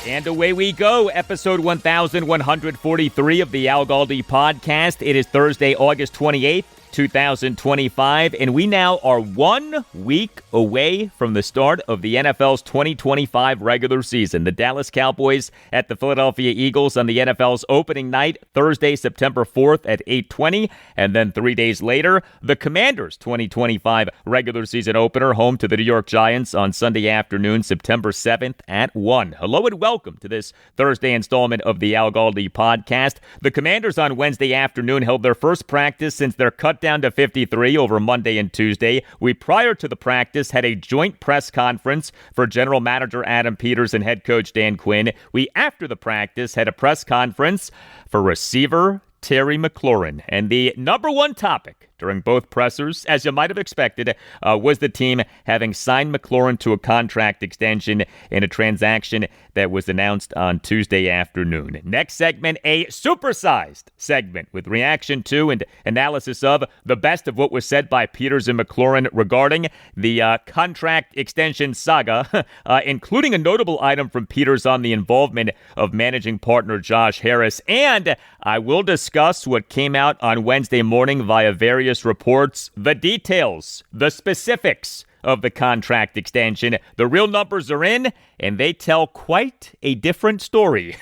And away we go, episode 1143 of the Al Galdi podcast. It is Thursday, August 28th, 2025, and we now are 1 week away from the start of the NFL's 2025 regular season. The Dallas Cowboys at the Philadelphia Eagles on the NFL's opening night, Thursday, September 4th at 8:20, and then 3 days later, the Commanders' 2025 regular season opener, home to the New York Giants on Sunday afternoon, September 7th at 1. Hello and welcome to this Thursday installment of the Al Galdi podcast. The Commanders on Wednesday afternoon held their first practice since their cut down to 53 over Monday and Tuesday. We, prior to the practice, had a joint press conference for General Manager Adam Peters and head coach Dan Quinn. We, after the practice, had a press conference for receiver Terry McLaurin. And the number one topic during both pressers, as you might have expected, was the team having signed McLaurin to a contract extension in a transaction that was announced on Tuesday afternoon. Next segment, a supersized segment with reaction to and analysis of the best of what was said by Peters and McLaurin regarding the contract extension saga, including a notable item from Peters on the involvement of managing partner Josh Harris. And I will discuss what came out on Wednesday morning via various reports, the details, the specifics of the contract extension. The real numbers are in, and they tell quite a different story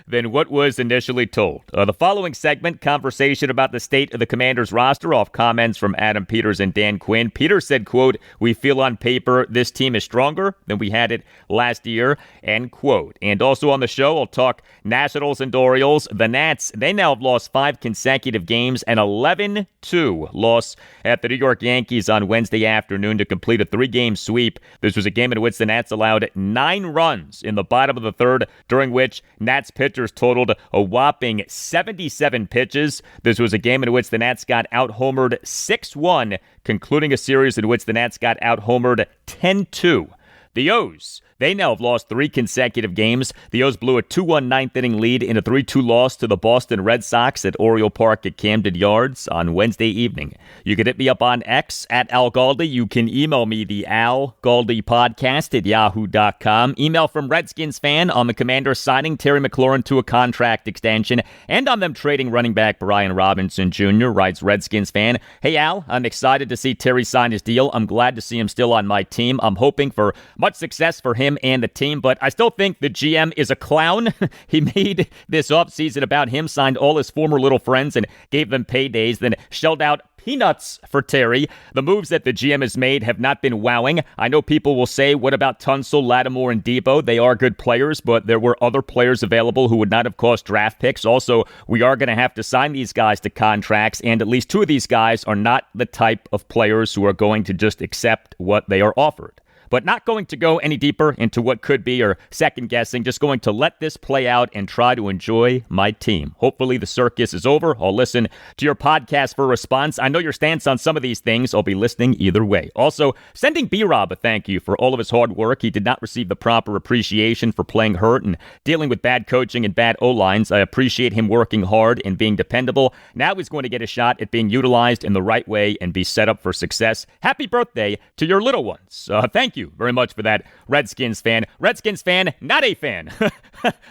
than what was initially told. The following segment, conversation about the state of the Commanders roster off comments from Adam Peters and Dan Quinn. Peters said, quote, "We feel on paper this team is stronger than we had it last year," end quote. And also on the show, I'll talk Nationals and Orioles. The Nats, they now have lost 5 consecutive games, an 11-2 loss at the New York Yankees on Wednesday afternoon to complete a 3-game sweep. This was a game in which the Nats allowed 9 runs in the bottom of the third, during which Nats pitchers totaled a whopping 77 pitches. This was a game in which the Nats got out-homered 6-1, concluding a series in which the Nats got out-homered 10-2. The O's, they now have lost 3 consecutive games. The O's blew a 2-1 ninth-inning lead in a 3-2 loss to the Boston Red Sox at Oriole Park at Camden Yards on Wednesday evening. You can hit me up on X at Al Galdi. You can email me, the Al Galdi podcast at yahoo.com. Email from Redskins fan on the Commanders signing Terry McLaurin to a contract extension and on them trading running back Brian Robinson Jr., writes Redskins fan. "Hey Al, I'm excited to see Terry sign his deal. I'm glad to see him still on my team. I'm hoping for much success for him and the team, but I still think the GM is a clown. He made this offseason about him, signed all his former little friends and gave them paydays, then shelled out peanuts for Terry. The moves that the GM has made have not been wowing. I know people will say, what about Tunsil, Lattimore, and Debo? They are good players, but there were other players available who would not have cost draft picks. Also, we are going to have to sign these guys to contracts, and at least 2 of these guys are not the type of players who are going to just accept what they are offered." But not going to go any deeper into what could be or second guessing, just going to let this play out and try to enjoy my team. Hopefully the circus is over. I'll listen to your podcast for a response. I know your stance on some of these things. I'll be listening either way. Also, sending B-Rob a thank you for all of his hard work. He did not receive the proper appreciation for playing hurt and dealing with bad coaching and bad O-lines. I appreciate him working hard and being dependable. Now he's going to get a shot at being utilized in the right way and be set up for success. Happy birthday to your little ones. Thank you very much for that, Redskins fan. Redskins fan, not a fan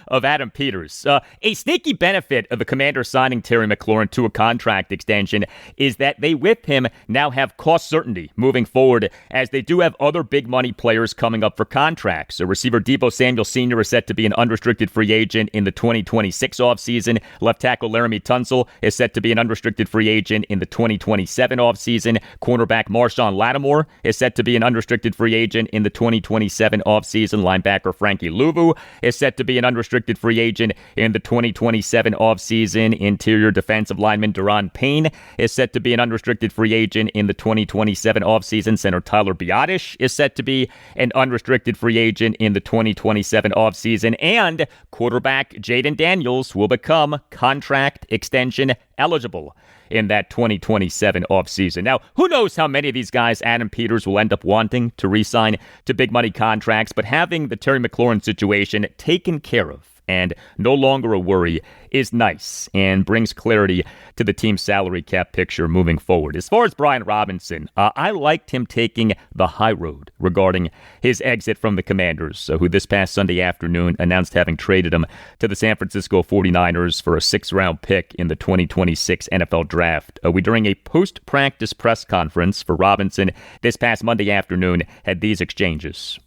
of Adam Peters. A sneaky benefit of the Commanders signing Terry McLaurin to a contract extension is that they, with him, now have cost certainty moving forward, as they do have other big money players coming up for contracts. So receiver Debo Samuel Sr. is set to be an unrestricted free agent in the 2026 offseason. Left tackle Laramie Tunsil is set to be an unrestricted free agent in the 2027 offseason. Cornerback Marshawn Lattimore is set to be an unrestricted free agent in the 2027 offseason. Linebacker Frankie Louvu is set to be an unrestricted free agent in the 2027 offseason. Interior defensive lineman Deron Payne is set to be an unrestricted free agent in the 2027 offseason. Center Tyler Biadasz is set to be an unrestricted free agent in the 2027 offseason. And quarterback Jaden Daniels will become contract extension eligible in that 2027 offseason. Now, who knows how many of these guys Adam Peters will end up wanting to re-sign to big money contracts, but having the Terry McLaurin situation taken care of and no longer a worry is nice and brings clarity to the team's salary cap picture moving forward. As far as Brian Robinson, I liked him taking the high road regarding his exit from the Commanders, who this past Sunday afternoon announced having traded him to the San Francisco 49ers for a 6th-round pick in the 2026 NFL Draft. We, during a post-practice press conference for Robinson this past Monday afternoon, had these exchanges.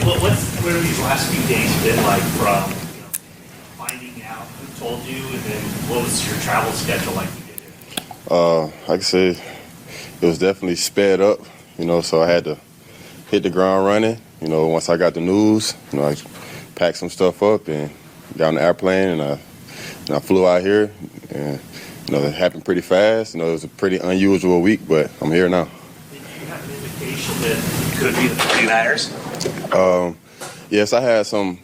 What have these last few days been like from finding out who told you, and then what was your travel schedule like to get here? Like I said, it was definitely sped up, so I had to hit the ground running. Once I got the news, I packed some stuff up and got on the airplane, and I flew out here, and it happened pretty fast. It was a pretty unusual week, but I'm here now. Did you have an indication that it could be the 49ers? Yes, I had some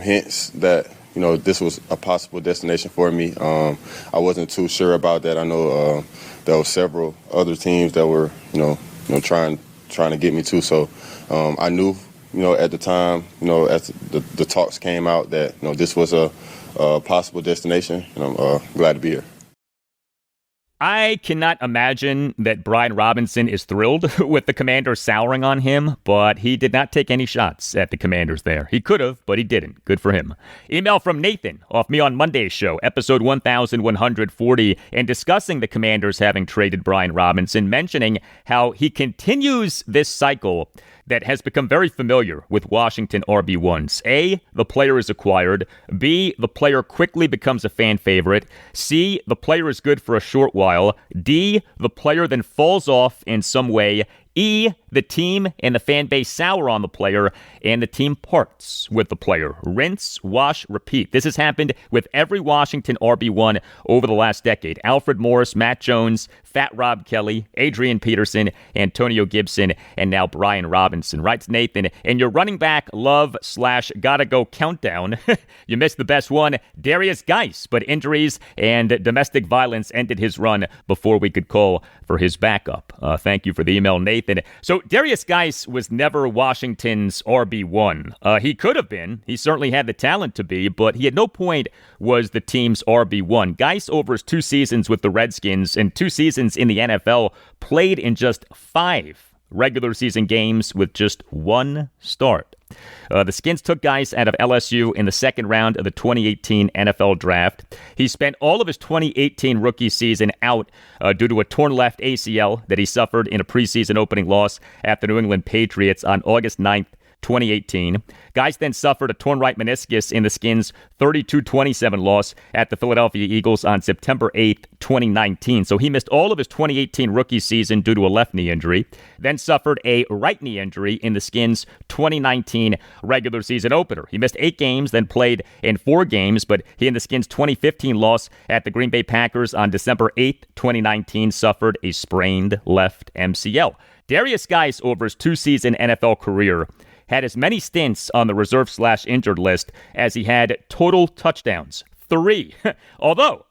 hints that this was a possible destination for me. I wasn't too sure about that. I know there were several other teams that were trying to get me to. So I knew at the time as the talks came out that this was a possible destination, and I'm glad to be here. I cannot imagine that Brian Robinson is thrilled with the Commanders souring on him, but he did not take any shots at the Commanders there. He could have, but he didn't. Good for him. Email from Nathan off Me on Monday's show, episode 1140, and discussing the Commanders having traded Brian Robinson, mentioning how he continues this cycle that has become very familiar with Washington RB1s. A, the player is acquired. B, the player quickly becomes a fan favorite. C, the player is good for a short while. D, the player then falls off in some way. E, the team and the fan base sour on the player, and the team parts with the player. Rinse, wash, repeat. This has happened with every Washington RB1 over the last decade. Alfred Morris, Matt Jones, Fat Rob Kelly, Adrian Peterson, Antonio Gibson, and now Brian Robinson. Writes Nathan, and your running back love/gotta go countdown. You missed the best one, Darius Geis, but injuries and domestic violence ended his run before we could call for his backup. Thank you for the email, Nathan. So Darius Geis was never Washington's RB1. He could have been. He certainly had the talent to be, but he at no point was the team's RB1. Geis, over his 2 seasons with the Redskins and 2 seasons in the NFL, played in just 5 regular season games with just 1 start. The Skins took Geis out of LSU in the 2nd round of the 2018 NFL Draft. He spent all of his 2018 rookie season out due to a torn left ACL that he suffered in a preseason opening loss at the New England Patriots on August 9th, 2018. Geis then suffered a torn right meniscus in the Skins' 32-27 loss at the Philadelphia Eagles on September 8th, 2019. So he missed all of his 2018 rookie season due to a left knee injury, then suffered a right knee injury in the Skins' 2019 regular season opener. He missed 8 games, then played in 4 games, but he and the Skins' 2015 loss at the Green Bay Packers on December 8th, 2019 suffered a sprained left MCL. Darius Geis, over his 2-season NFL career, had as many stints on the reserve/injured list as he had total touchdowns, 3. Although,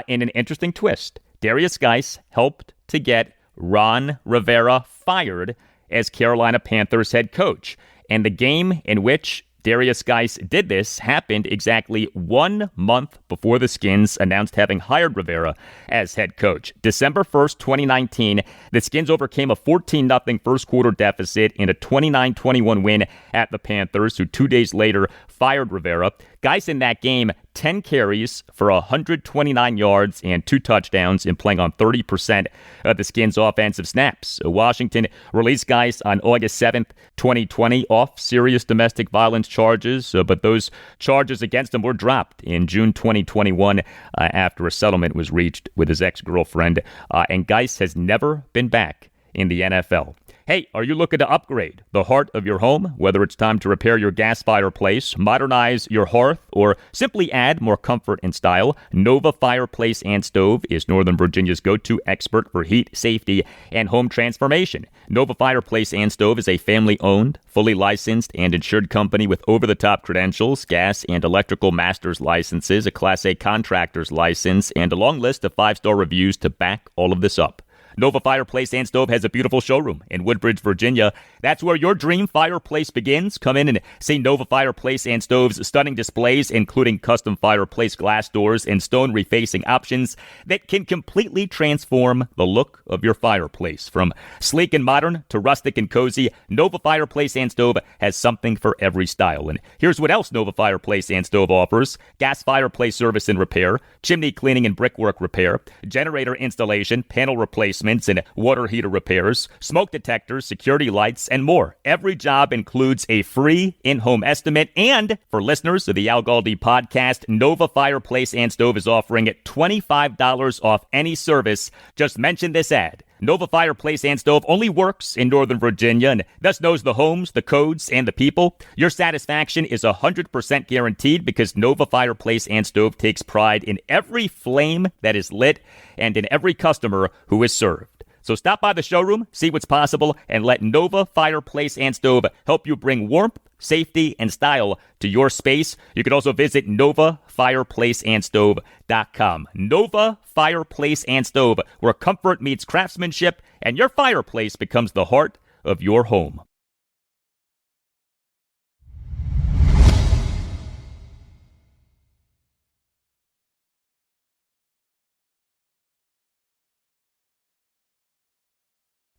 in an interesting twist, Darius Geis helped to get Ron Rivera fired as Carolina Panthers head coach. And the game in which Darius Geis did this happened exactly 1 month before the Skins announced having hired Rivera as head coach. December 1st, 2019, the Skins overcame a 14-0 first-quarter deficit in a 29-21 win at the Panthers, who 2 days later fired Rivera. Geis in that game, 10 carries for 129 yards and 2 touchdowns in playing on 30% of the Skins' offensive snaps. Washington released Geis on August 7th, 2020 off serious domestic violence charges, but those charges against him were dropped in June 2021 after a settlement was reached with his ex-girlfriend, and Geis has never been back in the NFL. Hey, are you looking to upgrade the heart of your home? Whether it's time to repair your gas fireplace, modernize your hearth, or simply add more comfort and style, Nova Fireplace and Stove is Northern Virginia's go-to expert for heat, safety, and home transformation. Nova Fireplace and Stove is a family-owned, fully licensed, and insured company with over-the-top credentials, gas and electrical master's licenses, a Class A contractor's license, and a long list of 5-star reviews to back all of this up. Nova Fireplace and Stove has a beautiful showroom in Woodbridge, Virginia. That's where your dream fireplace begins. Come in and see Nova Fireplace and Stove's stunning displays, including custom fireplace glass doors and stone refacing options that can completely transform the look of your fireplace. From sleek and modern to rustic and cozy, Nova Fireplace and Stove has something for every style. And here's what else Nova Fireplace and Stove offers: gas fireplace service and repair, chimney cleaning and brickwork repair, generator installation, panel replacements and water heater repairs, smoke detectors, security lights, and more. Every job includes a free in-home estimate. And for listeners of the Al Galdi podcast, Nova Fireplace and Stove is offering $25 off any service. Just mention this ad. Nova Fireplace and Stove only works in Northern Virginia and thus knows the homes, the codes, and the people. Your satisfaction is 100% guaranteed because Nova Fireplace and Stove takes pride in every flame that is lit and in every customer who is served. So stop by the showroom, see what's possible, and let Nova Fireplace and Stove help you bring warmth, safety, and style to your space. You can also visit NovaFireplaceandStove.com. Nova Fireplace and Stove, where comfort meets craftsmanship, and your fireplace becomes the heart of your home.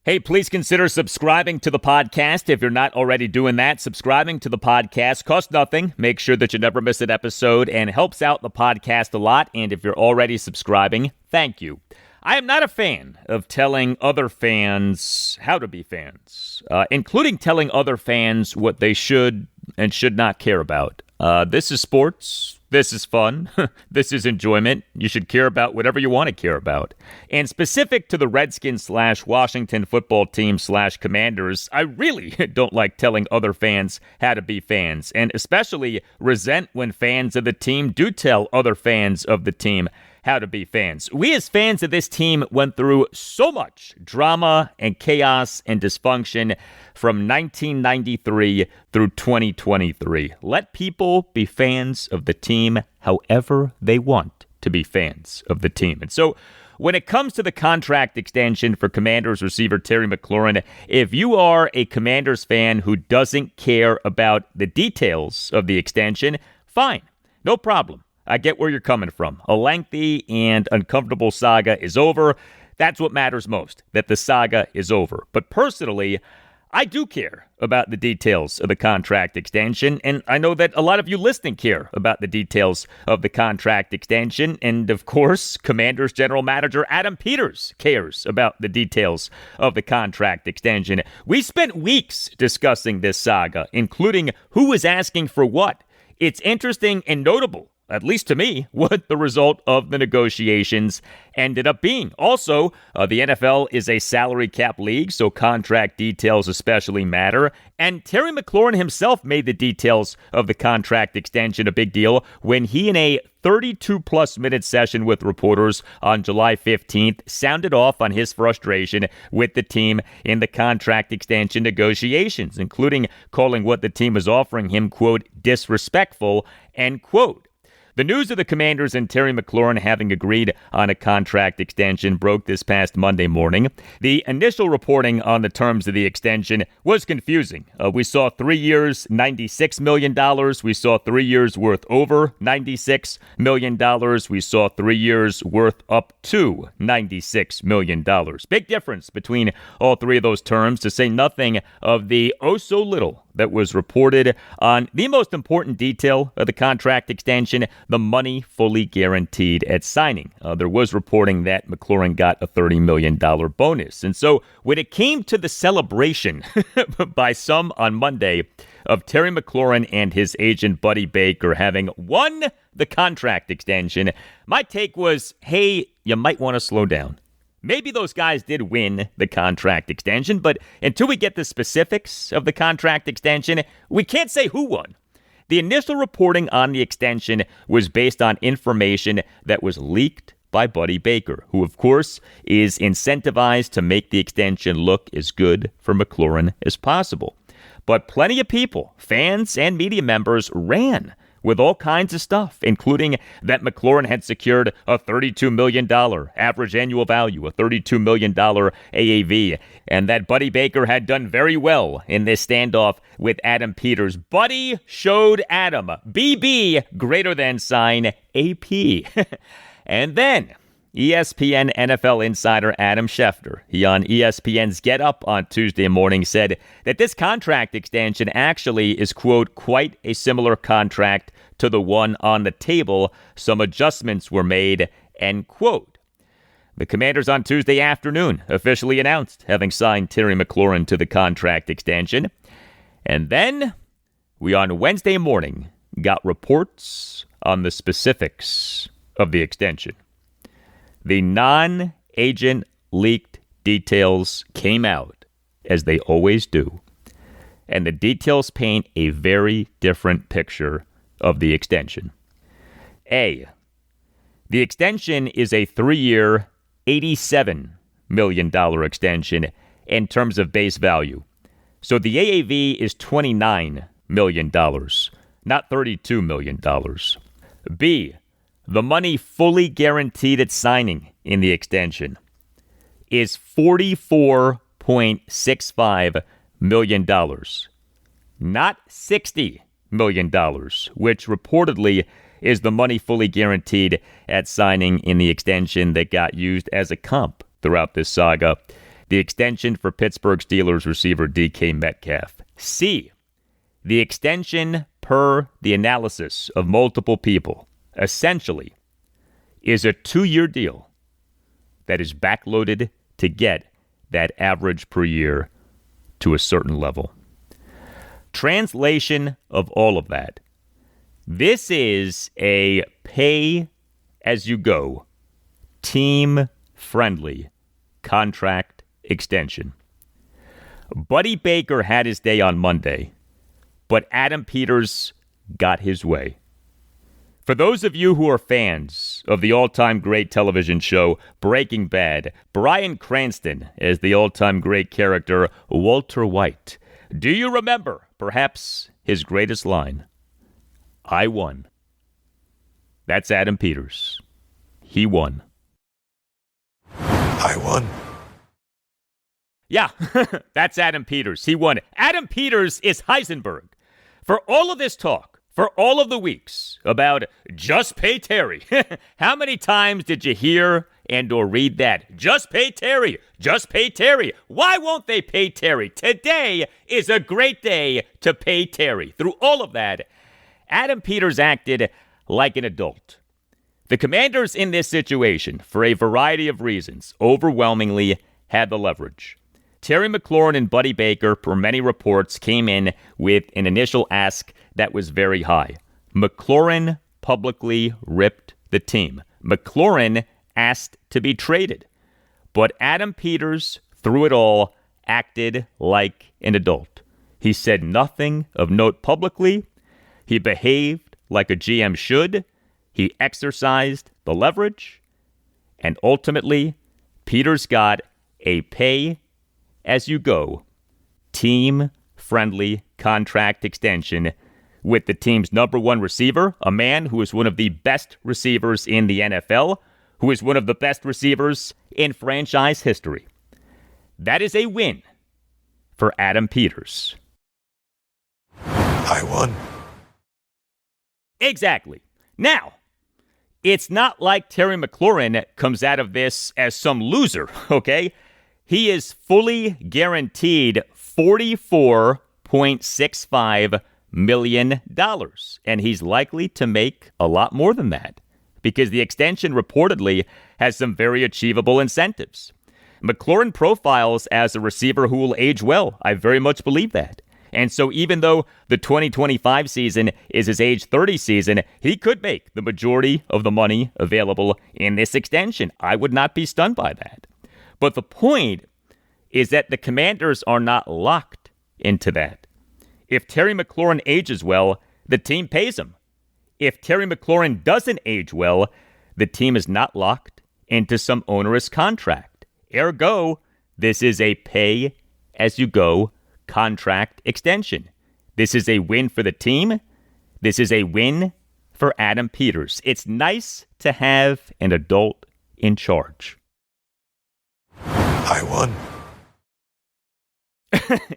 Hey, please consider subscribing to the podcast. If you're not already doing that, subscribing to the podcast costs nothing. Make sure that you never miss an episode and helps out the podcast a lot. And if you're already subscribing, thank you. I am not a fan of telling other fans how to be fans, including telling other fans what they should and should not care about. This is sports. This is fun. This is enjoyment. You should care about whatever you want to care about. And specific to the Redskins/Washington football team/Commanders, I really don't like telling other fans how to be fans, and especially resent when fans of the team do tell other fans of the team how to be fans. We as fans of this team went through so much drama and chaos and dysfunction from 1993 through 2023. Let people be fans of the team however they want to be fans of the team. And so when it comes to the contract extension for Commanders receiver Terry McLaurin, if you are a Commanders fan who doesn't care about the details of the extension, fine, no problem. I get where you're coming from. A lengthy and uncomfortable saga is over. That's what matters most, that the saga is over. But personally, I do care about the details of the contract extension, and I know that a lot of you listening care about the details of the contract extension. And of course, Commanders General Manager Adam Peters cares about the details of the contract extension. We spent weeks discussing this saga, including who was asking for what. It's interesting and notable, at least to me, what the result of the negotiations ended up being. Also, the NFL is a salary cap league, so contract details especially matter. And Terry McLaurin himself made the details of the contract extension a big deal when he, in a 32-plus minute session with reporters on July 15th, sounded off on his frustration with the team in the contract extension negotiations, including calling what the team was offering him, quote, disrespectful, end quote. The news of the Commanders and Terry McLaurin having agreed on a contract extension broke this past Monday morning. The initial reporting on the terms of the extension was confusing. We saw 3 years, $96 million. We saw 3 years worth over $96 million. We saw 3 years worth up to $96 million. Big difference between all three of those terms, to say nothing of the so little that was reported on the most important detail of the contract extension, the money fully guaranteed at signing. There was reporting that McLaurin got a $30 million bonus. And so when it came to the celebration by some on Monday of Terry McLaurin and his agent Buddy Baker having won the contract extension, my take was, hey, you might want to slow down. Maybe those guys did win the contract extension, but until we get the specifics of the contract extension, we can't say who won. The initial reporting on the extension was based on information that was leaked by Buddy Baker, who, of course, is incentivized to make the extension look as good for McLaurin as possible. But plenty of people, fans and media members, ran with all kinds of stuff, including that McLaurin had secured a $32 million average annual value, a $32 million AAV, and that Buddy Baker had done very well in this standoff with Adam Peters. Buddy showed Adam, BB greater than sign AP. And then ESPN NFL insider Adam Schefter, he on ESPN's Get Up on Tuesday morning, said that this contract extension actually is, quote, quite a similar contract to the one on the table. Some adjustments were made, end quote. The Commanders on Tuesday afternoon officially announced having signed Terry McLaurin to the contract extension. And then we on Wednesday morning got reports on the specifics of the extension. The non-agent leaked details came out, as they always do, and the details paint a very different picture of the extension. A, the extension is a 3-year, $87 million extension in terms of base value. So the AAV is $29 million, not $32 million. B, the money fully guaranteed at signing in the extension is $44.65 million, not $60 million, which reportedly is the money fully guaranteed at signing in the extension that got used as a comp throughout this saga, the extension for Pittsburgh Steelers receiver DK Metcalf. C, the extension, per the analysis of multiple people, essentially is a 2-year deal that is backloaded to get that average per year to a certain level. Translation of all of that. This is a pay-as-you-go, team-friendly contract extension. Buddy Baker had his day on Monday, but Adam Peters got his way. For those of you who are fans of the all-time great television show Breaking Bad, Bryan Cranston as the all-time great character Walter White, do you remember perhaps his greatest line? I won. That's Adam Peters. He won. I won. Yeah, that's Adam Peters. He won. Adam Peters is Heisenberg. For all of this talk, for all of the weeks about just pay Terry, how many times did you hear and or read that? Just pay Terry. Just pay Terry. Why won't they pay Terry? Today is a great day to pay Terry. Through all of that, Adam Peters acted like an adult. The Commanders in this situation, for a variety of reasons, overwhelmingly had the leverage. Terry McLaurin and Buddy Baker, per many reports, came in with an initial ask that was very high. McLaurin publicly ripped the team. McLaurin asked to be traded. But Adam Peters, through it all, acted like an adult. He said nothing of note publicly. He behaved like a GM should. He exercised the leverage. And ultimately, Peters got a pay-as-you-go, team-friendly contract extension with the team's number one receiver, a man who is one of the best receivers in the NFL, who is one of the best receivers in franchise history. That is a win for Adam Peters. I won. Exactly. Now, it's not like Terry McLaurin comes out of this as some loser, okay? He is fully guaranteed $44.65 million, and he's likely to make a lot more than that because the extension reportedly has some very achievable incentives. McLaurin profiles as a receiver who will age well. I very much believe that. And so even though the 2025 season is his age 30 season, he could make the majority of the money available in this extension. I would not be stunned by that. But the point is that the Commanders are not locked into that. If Terry McLaurin ages well, the team pays him. If Terry McLaurin doesn't age well, the team is not locked into some onerous contract. Ergo, this is a pay-as-you-go contract extension. This is a win for the team, This is a win for Adam Peters. It's nice to have an adult in charge. I won.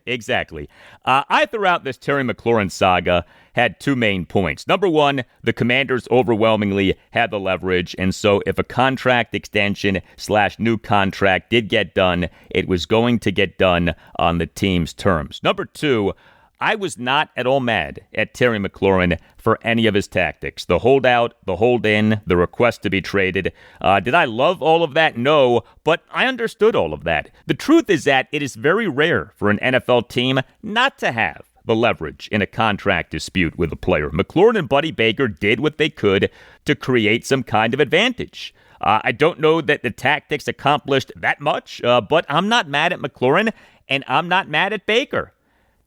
Exactly. I threw out this Terry McLaurin saga had two main points. Number one, the Commanders overwhelmingly had the leverage, and so if a contract extension / new contract did get done, it was going to get done on the team's terms. Number two, I was not at all mad at Terry McLaurin for any of his tactics. The holdout, the hold-in, the request to be traded. Did I love all of that? No, but I understood all of that. The truth is that it is very rare for an NFL team not to have the leverage in a contract dispute with a player. McLaurin and Buddy Baker did what they could to create some kind of advantage. I don't know that the tactics accomplished that much, but I'm not mad at McLaurin, and I'm not mad at Baker.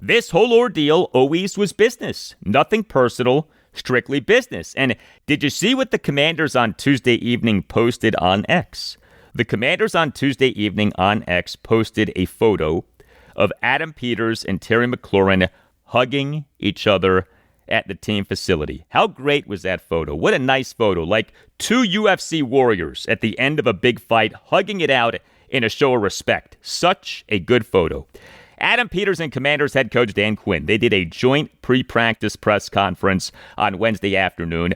This whole ordeal always was business. Nothing personal, strictly business. And did you see what the Commanders on Tuesday evening posted on X? The Commanders on Tuesday evening on X posted a photo of Adam Peters and Terry McLaurin hugging each other at the team facility. How great was that photo? What a nice photo. Like two UFC warriors at the end of a big fight hugging it out in a show of respect. Such a good photo. Adam Peters and Commanders head coach Dan Quinn, they did a joint pre-practice press conference on Wednesday afternoon.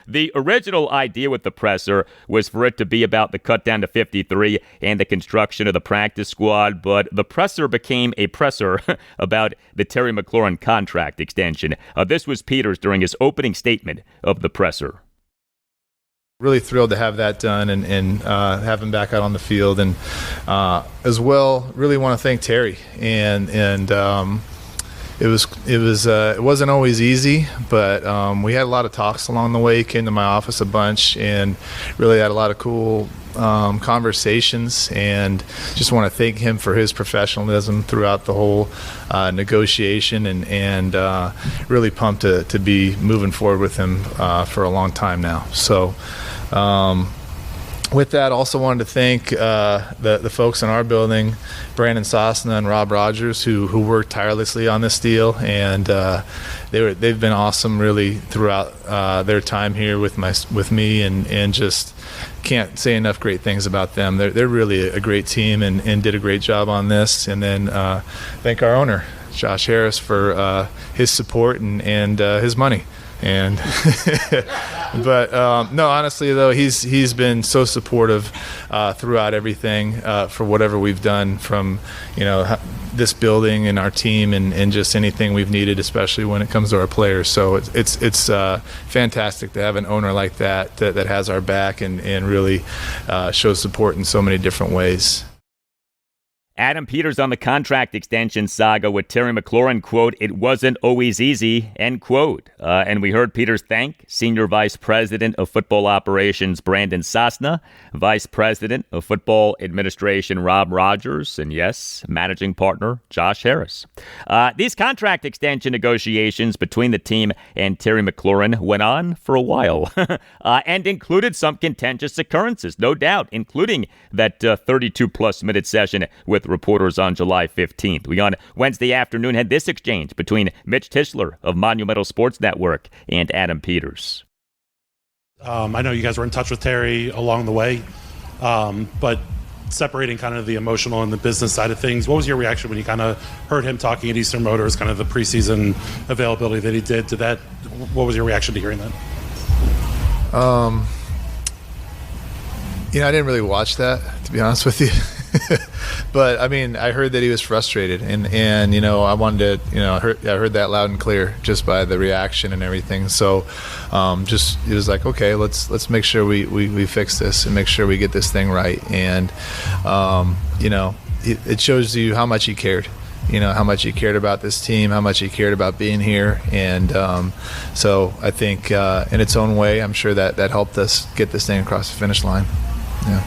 The original idea with the presser was for it to be about the cut down to 53 and the construction of the practice squad, but the presser became a presser about the Terry McLaurin contract extension. This was Peters during his opening statement of the presser. Really thrilled to have that done and have him back out on the field, and as well, really want to thank Terry. And it wasn't always easy, but we had a lot of talks along the way. He came to my office a bunch and really had a lot of cool conversations, and just want to thank him for his professionalism throughout the whole negotiation, and really pumped to be moving forward with him for a long time now. So with that, also wanted to thank the folks in our building, Brandon Sosna and Rob Rogers, who worked tirelessly on this deal, and they've been awesome really throughout their time here with me, and just can't say enough great things about them. They're really a great team, and did a great job on this. And then thank our owner, Josh Harris, for his support and his money. And but no, honestly though, he's been so supportive throughout everything, for whatever we've done, from this building and our team, and just anything we've needed, especially when it comes to our players. So it's fantastic to have an owner like that has our back and really shows support in so many different ways. Adam Peters on the contract extension saga with Terry McLaurin, quote, "It wasn't always easy," end quote. And we heard Peters thank Senior Vice President of Football Operations Brandon Sosna, Vice President of Football Administration Rob Rogers, and yes, Managing Partner Josh Harris. These contract extension negotiations between the team and Terry McLaurin went on for a while and included some contentious occurrences, no doubt, including that 32-plus minute session with reporters on July 15th. We on Wednesday afternoon had this exchange between Mitch Tischler of Monumental Sports Network and Adam Peters. I know you guys were in touch with Terry along the way, but separating kind of the emotional and the business side of things, what was your reaction when you kind of heard him talking at Eastern Motors, kind of the preseason availability that he did? What was your reaction to hearing that? I didn't really watch that, to be honest with you. But I mean, I heard that he was frustrated, and I wanted to, I heard that loud and clear just by the reaction and everything. So, it was like, okay, let's make sure we fix this and make sure we get this thing right. And it shows you how much he cared. How much he cared about this team, how much he cared about being here. And so I think in its own way, I'm sure that helped us get this thing across the finish line. Yeah.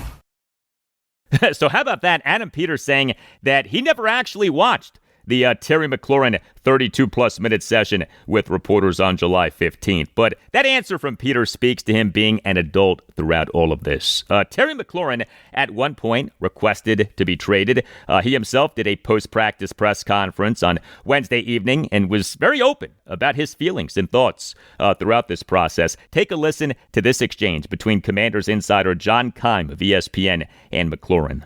So how about that? Adam Peters saying that he never actually watched the Terry McLaurin 32-plus minute session with reporters on July 15th. But that answer from Peters speaks to him being an adult throughout all of this. Terry McLaurin at one point requested to be traded. He himself did a post-practice press conference on Wednesday evening and was very open about his feelings and thoughts throughout this process. Take a listen to this exchange between Commanders insider John Keim of ESPN and McLaurin.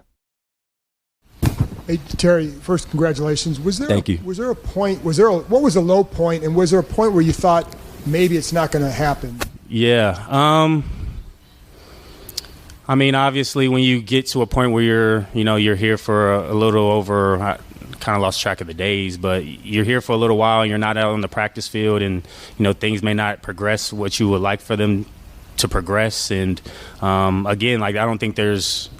Hey, Terry, first, congratulations. Thank you. Was there a point, what was the low point, and was there a point where you thought maybe it's not going to happen? Yeah. I mean, obviously, when you get to a point where you're here for a little over, I kind of lost track of the days, but you're here for a little while and you're not out on the practice field, and, things may not progress what you would like for them to progress. And again, like, I don't think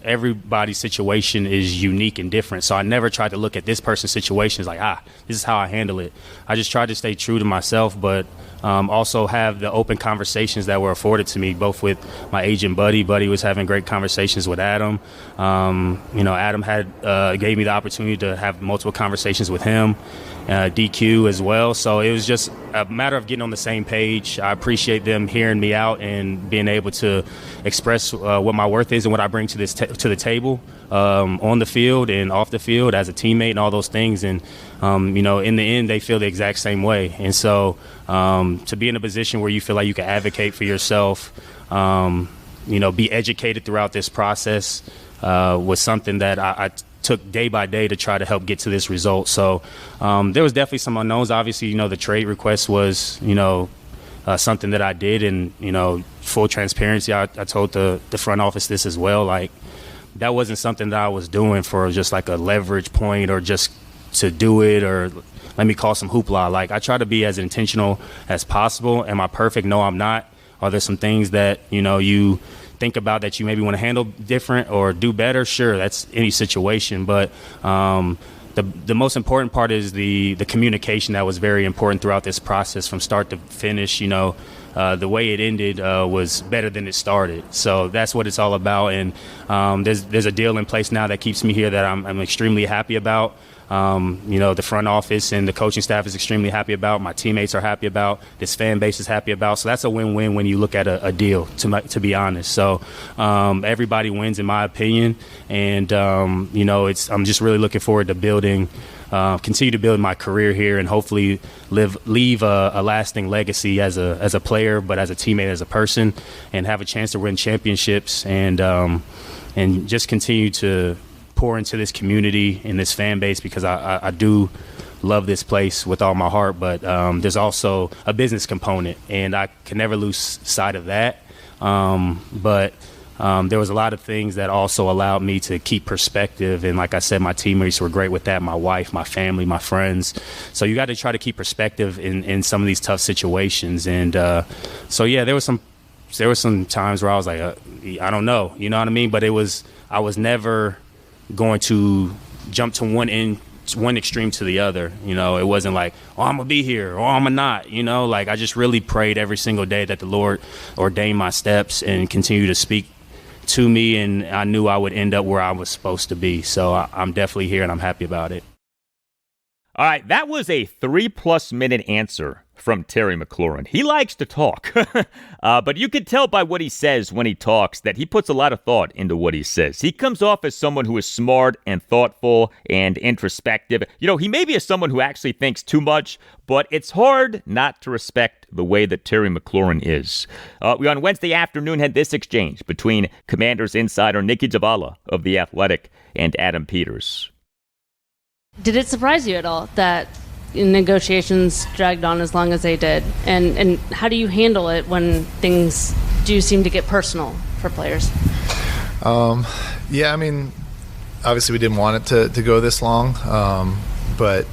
everybody's situation is unique and different. So I never tried to look at this person's situation as like, this is how I handle it. I just tried to stay true to myself, but also have the open conversations that were afforded to me, both with my agent Buddy. Buddy was having great conversations with Adam. Adam gave me the opportunity to have multiple conversations with him, DQ as well. So it was just a matter of getting on the same page. I appreciate them hearing me out and being able to express what my worth is and what I bring to this to the table on the field and off the field as a teammate and all those things. And in the end, they feel the exact same way. And so to be in a position where you feel like you can advocate for yourself, be educated throughout this process was something that I took day by day to try to help get to this result. So there was definitely some unknowns. Obviously, the trade request was, something that I did, and, full transparency, I told the front office this as well. Like, that wasn't something that I was doing for just like a leverage point or just to do it or let me call some hoopla. Like, I try to be as intentional as possible. Am I perfect? No, I'm not. Are there some things that, you think about that you maybe want to handle different or do better? Sure, that's any situation. But the most important part is the communication that was very important throughout this process from start to finish. The way it ended was better than it started. So that's what it's all about. And there's a deal in place now that keeps me here that I'm extremely happy about. The front office and the coaching staff is extremely happy about. My teammates are happy about. This fan base is happy about. So that's a win-win when you look at a deal, to be honest. So everybody wins, in my opinion. And, I'm just really looking forward to continue to build my career here and hopefully leave a lasting legacy as a player, but as a teammate, as a person, and have a chance to win championships and just continue to pour into this community and this fan base, because I do love this place with all my heart, but there's also a business component, and I can never lose sight of that. But there was a lot of things that also allowed me to keep perspective, and like I said, my teammates were great with that, my wife, my family, my friends. So you got to try to keep perspective in some of these tough situations. And so yeah, there were some times where I was like, I don't know, you know what I mean? But I was never going to jump to one extreme to the other. It wasn't like, I'm gonna be here or I'm not. Like, I just really prayed every single day that the Lord ordained my steps and continue to speak to me, and I knew I would end up where I was supposed to be. So I'm definitely here and I'm happy about it. All right, that was a 3+ minute answer from Terry McLaurin. He likes to talk, but you can tell by what he says when he talks that he puts a lot of thought into what he says. He comes off as someone who is smart and thoughtful and introspective. He maybe is someone who actually thinks too much, but it's hard not to respect the way that Terry McLaurin is. We on Wednesday afternoon had this exchange between Commanders insider Nikki Zavala of The Athletic and Adam Peters. Did it surprise you at all that negotiations dragged on as long as they did? And how do you handle it when things do seem to get personal for players? Yeah, I mean, obviously we didn't want it to go this long, but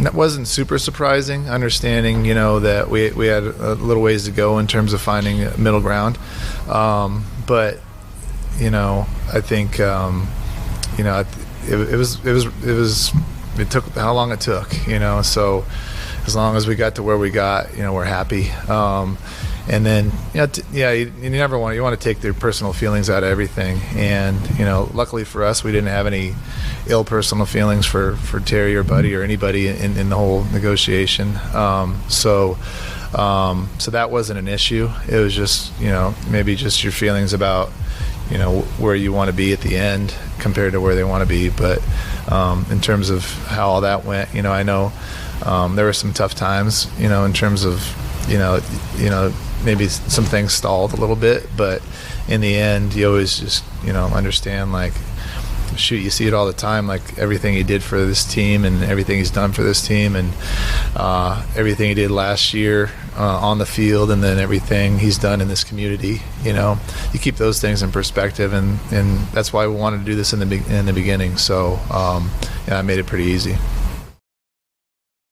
that wasn't super surprising, understanding, that we had a little ways to go in terms of finding middle ground. But, I think, it took how long it took, so as long as we got to where we got, we're happy. And then, you never want to take their personal feelings out of everything. And, luckily for us, we didn't have any ill personal feelings for Terry or Buddy or anybody in the whole negotiation. So that wasn't an issue. It was just, maybe just your feelings about, where you want to be at the end compared to where they want to be. But in terms of how all that went, I know there were some tough times, in terms of, maybe some things stalled a little bit, but in the end, you always just, understand, like, shoot, you see it all the time, like everything he did for this team and everything he's done for this team and everything he did last year on the field, and then everything he's done in this community. You keep those things in perspective, and that's why we wanted to do this in the beginning. So I made it pretty easy.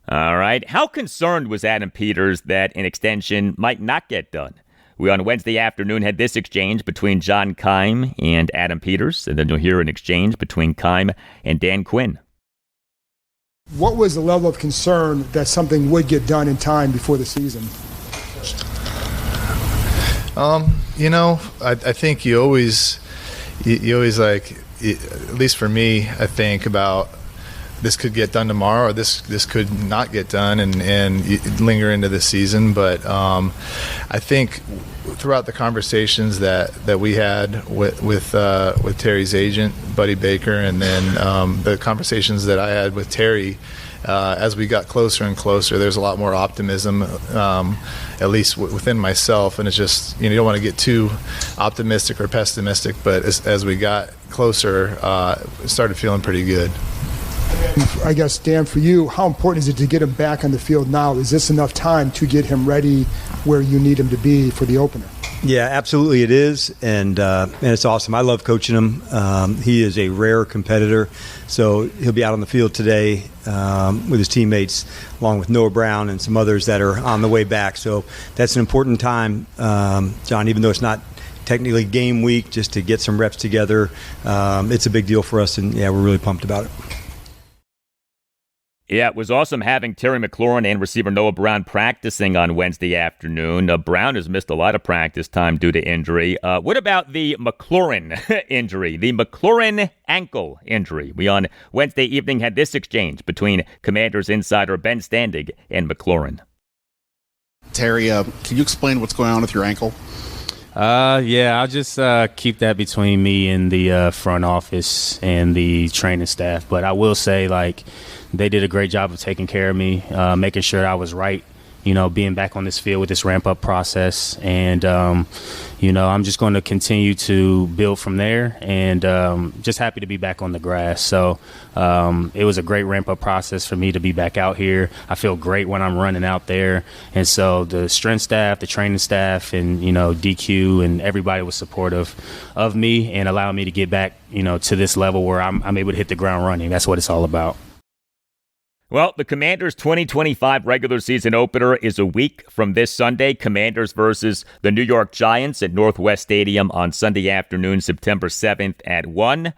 All right. How concerned was Adam Peters that an extension might not get done? We on Wednesday afternoon had this exchange between John Keim and Adam Peters, and then you'll hear an exchange between Keim and Dan Quinn. What was the level of concern that something would get done in time before the season? I think you always like, at least for me, I think about this could get done tomorrow, or this could not get done and linger into the season. But I think throughout the conversations that we had with Terry's agent, Buddy Baker, and then the conversations that I had with Terry, as we got closer and closer, there's a lot more optimism, at least within myself. And it's just, you don't want to get too optimistic or pessimistic, but as we got closer, it started feeling pretty good. I guess, Dan, for you, how important is it to get him back on the field now? Is this enough time to get him ready where you need him to be for the opener? Yeah, absolutely it is, and it's awesome. I love coaching him. He is a rare competitor, so he'll be out on the field today with his teammates, along with Noah Brown and some others that are on the way back. So that's an important time, John, even though it's not technically game week, just to get some reps together. It's a big deal for us, and, we're really pumped about it. Yeah, it was awesome having Terry McLaurin and receiver Noah Brown practicing on Wednesday afternoon. Brown has missed a lot of practice time due to injury. What about the McLaurin injury, the McLaurin ankle injury? We on Wednesday evening had this exchange between Commanders insider Ben Standig and McLaurin. Terry, can you explain what's going on with your ankle? I'll just keep that between me and the front office and the training staff. But I will say, they did a great job of taking care of me, making sure I was right, being back on this field with this ramp-up process. And, I'm just going to continue to build from there, and just happy to be back on the grass. So it was a great ramp-up process for me to be back out here. I feel great when I'm running out there. And so the strength staff, the training staff, and, DQ and everybody was supportive of me and allowing me to get back, to this level where I'm able to hit the ground running. That's what it's all about. Well, the Commanders' 2025 regular season opener is a week from this Sunday. Commanders versus the New York Giants at Northwest Stadium on Sunday afternoon, September 7th at 1.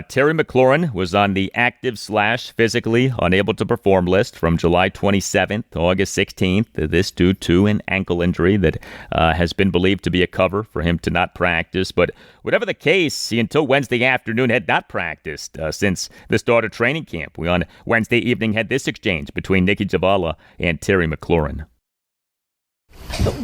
Terry McLaurin was on the active/physically unable to perform list from July 27th to August 16th. This due to an ankle injury that has been believed to be a cover for him to not practice. But whatever the case, he until Wednesday afternoon had not practiced since the start of training camp. We on Wednesday evening had this exchange between Nicky Zavala and Terry McLaurin.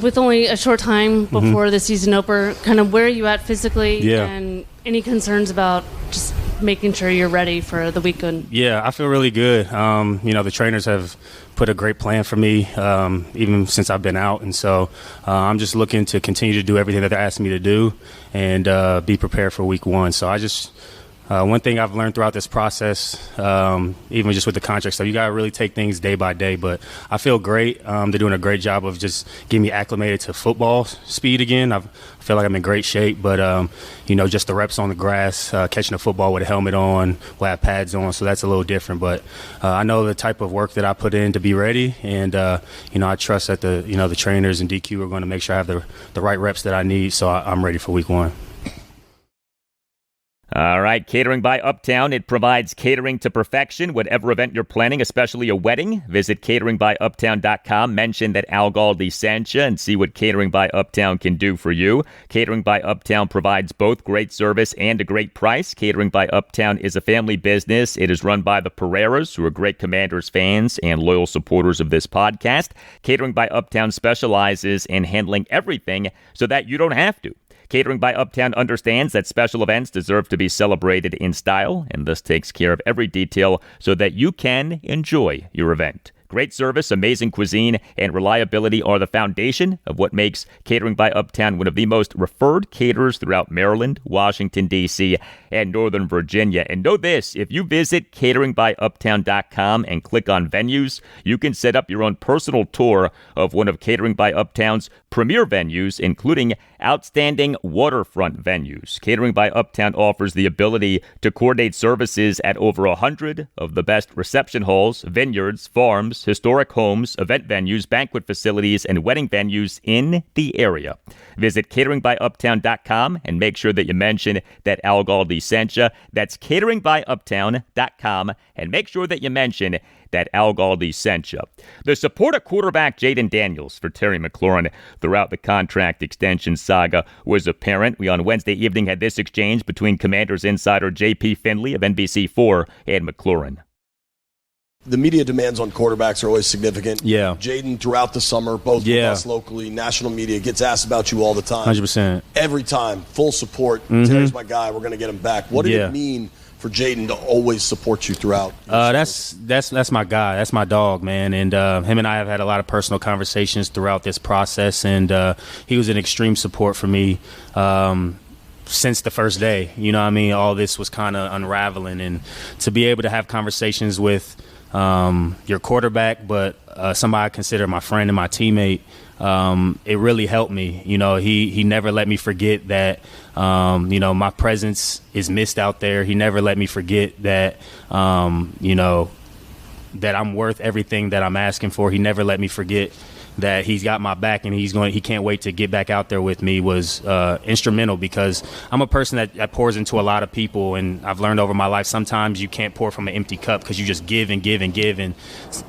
With only a short time before the season opener, kind of where are you at physically? Yeah. And any concerns about just making sure you're ready for the weekend? Yeah, I feel really good. The trainers have put a great plan for me, even since I've been out. And so I'm just looking to continue to do everything that they're asking me to do and be prepared for week one. So I just one thing I've learned throughout this process, even just with the contract stuff, you got to really take things day by day. But I feel great. They're doing a great job of just getting me acclimated to football speed again. I feel like I'm in great shape. But, just the reps on the grass, catching the football with a helmet on, we'll have pads on. So that's a little different. But I know the type of work that I put in to be ready. And, I trust that the trainers and DQ are going to make sure I have the right reps that I need. So I'm ready for week one. All right, Catering by Uptown. It provides catering to perfection, whatever event you're planning, especially a wedding. Visit cateringbyuptown.com. Mention that Al Galdi sent you and see what Catering by Uptown can do for you. Catering by Uptown provides both great service and a great price. Catering by Uptown is a family business. It is run by the Pereiras, who are great Commanders fans and loyal supporters of this podcast. Catering by Uptown specializes in handling everything so that you don't have to. Catering by Uptown understands that special events deserve to be celebrated in style and thus takes care of every detail so that you can enjoy your event. Great service, amazing cuisine, and reliability are the foundation of what makes Catering by Uptown one of the most referred caterers throughout Maryland, Washington, D.C., and Northern Virginia. And know this, if you visit cateringbyuptown.com and click on venues, you can set up your own personal tour of one of Catering by Uptown's premier venues, including outstanding waterfront venues. Catering by Uptown offers the ability to coordinate services at over 100 of the best reception halls, vineyards, farms, historic homes, event venues, banquet facilities, and wedding venues in the area. Visit cateringbyuptown.com and make sure that you mention that Al Galdi sent you. That's cateringbyuptown.com and make sure that you mention that Al Galdi sent you. The support of quarterback Jaden Daniels for Terry McLaurin throughout the contract extension saga was apparent. We on Wednesday evening had this exchange between Commanders insider J.P. Finley of NBC4 and McLaurin. The media demands on quarterbacks are always significant. Yeah. Jaden, throughout the summer, both with us locally, national media, gets asked about you all the time. 100%. Every time, full support. Terry's my guy. We're going to get him back. What did it mean for Jaden to always support you throughout? That's my guy. That's my dog, man. And him and I have had a lot of personal conversations throughout this process, and he was an extreme support for me since the first day. You know what I mean? All this was kind of unraveling, and to be able to have conversations with your quarterback, but somebody I consider my friend and my teammate, it really helped me. You know, he never let me forget that, you know, my presence is missed out there. He never let me forget that, you know, that I'm worth everything that I'm asking for. He never let me forget that he's got my back and he can't wait to get back out there with me was instrumental, because I'm a person that pours into a lot of people, and I've learned over my life sometimes you can't pour from an empty cup because you just give and give and give, and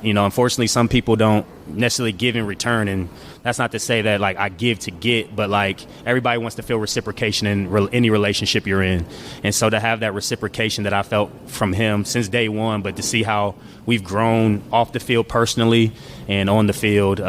you know, unfortunately some people don't necessarily give in return. And that's not to say that like I give to get, but like everybody wants to feel reciprocation in any relationship you're in. And so to have that reciprocation that I felt from him since day one, but to see how we've grown off the field personally and on the field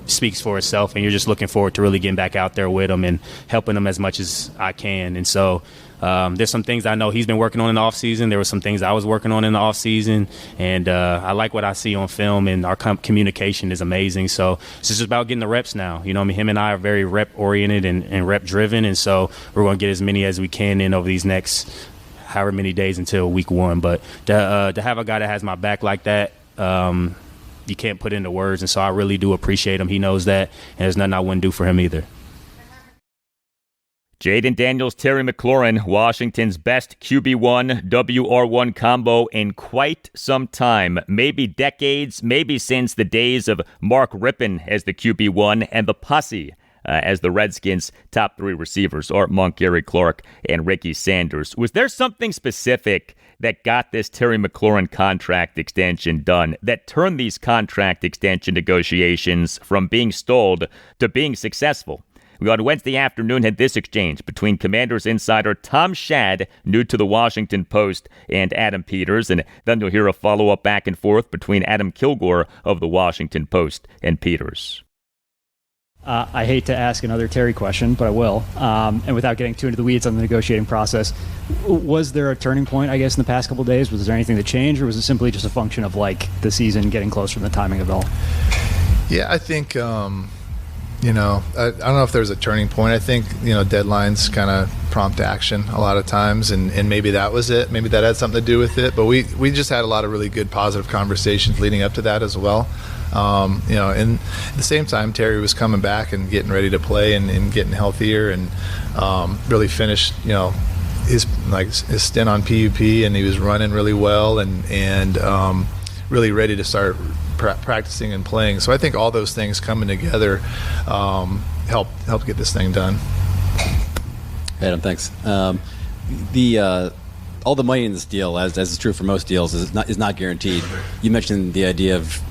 speaks for itself. And you're just looking forward to really getting back out there with him and helping him as much as I can. And so there's some things I know he's been working on in the offseason. There were some things I was working on in the offseason. And I like what I see on film, and our communication is amazing. So it's just about getting the reps now. You know, I mean, him and I are very rep-oriented and rep-driven. And so we're going to get as many as we can in over these next however many days until week one. But to have a guy that has my back like that, you can't put into words. And so I really do appreciate him. He knows that. And there's nothing I wouldn't do for him either. Jaden Daniels, Terry McLaurin, Washington's best QB1, WR1 combo in quite some time. Maybe decades, maybe since the days of Mark Rippon as the QB1 and the Posse as the Redskins' top three receivers, Art Monk, Gary Clark, and Ricky Sanders. Was there something specific that got this Terry McLaurin contract extension done, that turned these contract extension negotiations from being stalled to being successful? We on Wednesday afternoon had this exchange between Commanders insider Tom Shad, new to the Washington Post, and Adam Peters, and then you'll hear a follow-up back and forth between Adam Kilgore of the Washington Post and Peters. I hate to ask another Terry question, but I will. And without getting too into the weeds on the negotiating process, was there a turning point, I guess, in the past couple of days? Was there anything that changed, or was it simply just a function of, like, the season getting closer and the timing of it all? Yeah, I think, you know, I don't know if there's a turning point. I think, you know, deadlines kind of prompt action a lot of times, and maybe that was it. Maybe that had something to do with it. But we just had a lot of really good positive conversations leading up to that as well. You know, and at the same time, Terry was coming back and getting ready to play and getting healthier, and really finished, you know, his stint on PUP, and he was running really well and really ready to start practicing and playing. So I think all those things coming together helped get this thing done. Adam, thanks. the all the money in this deal, as is true for most deals, is not guaranteed. You mentioned the idea of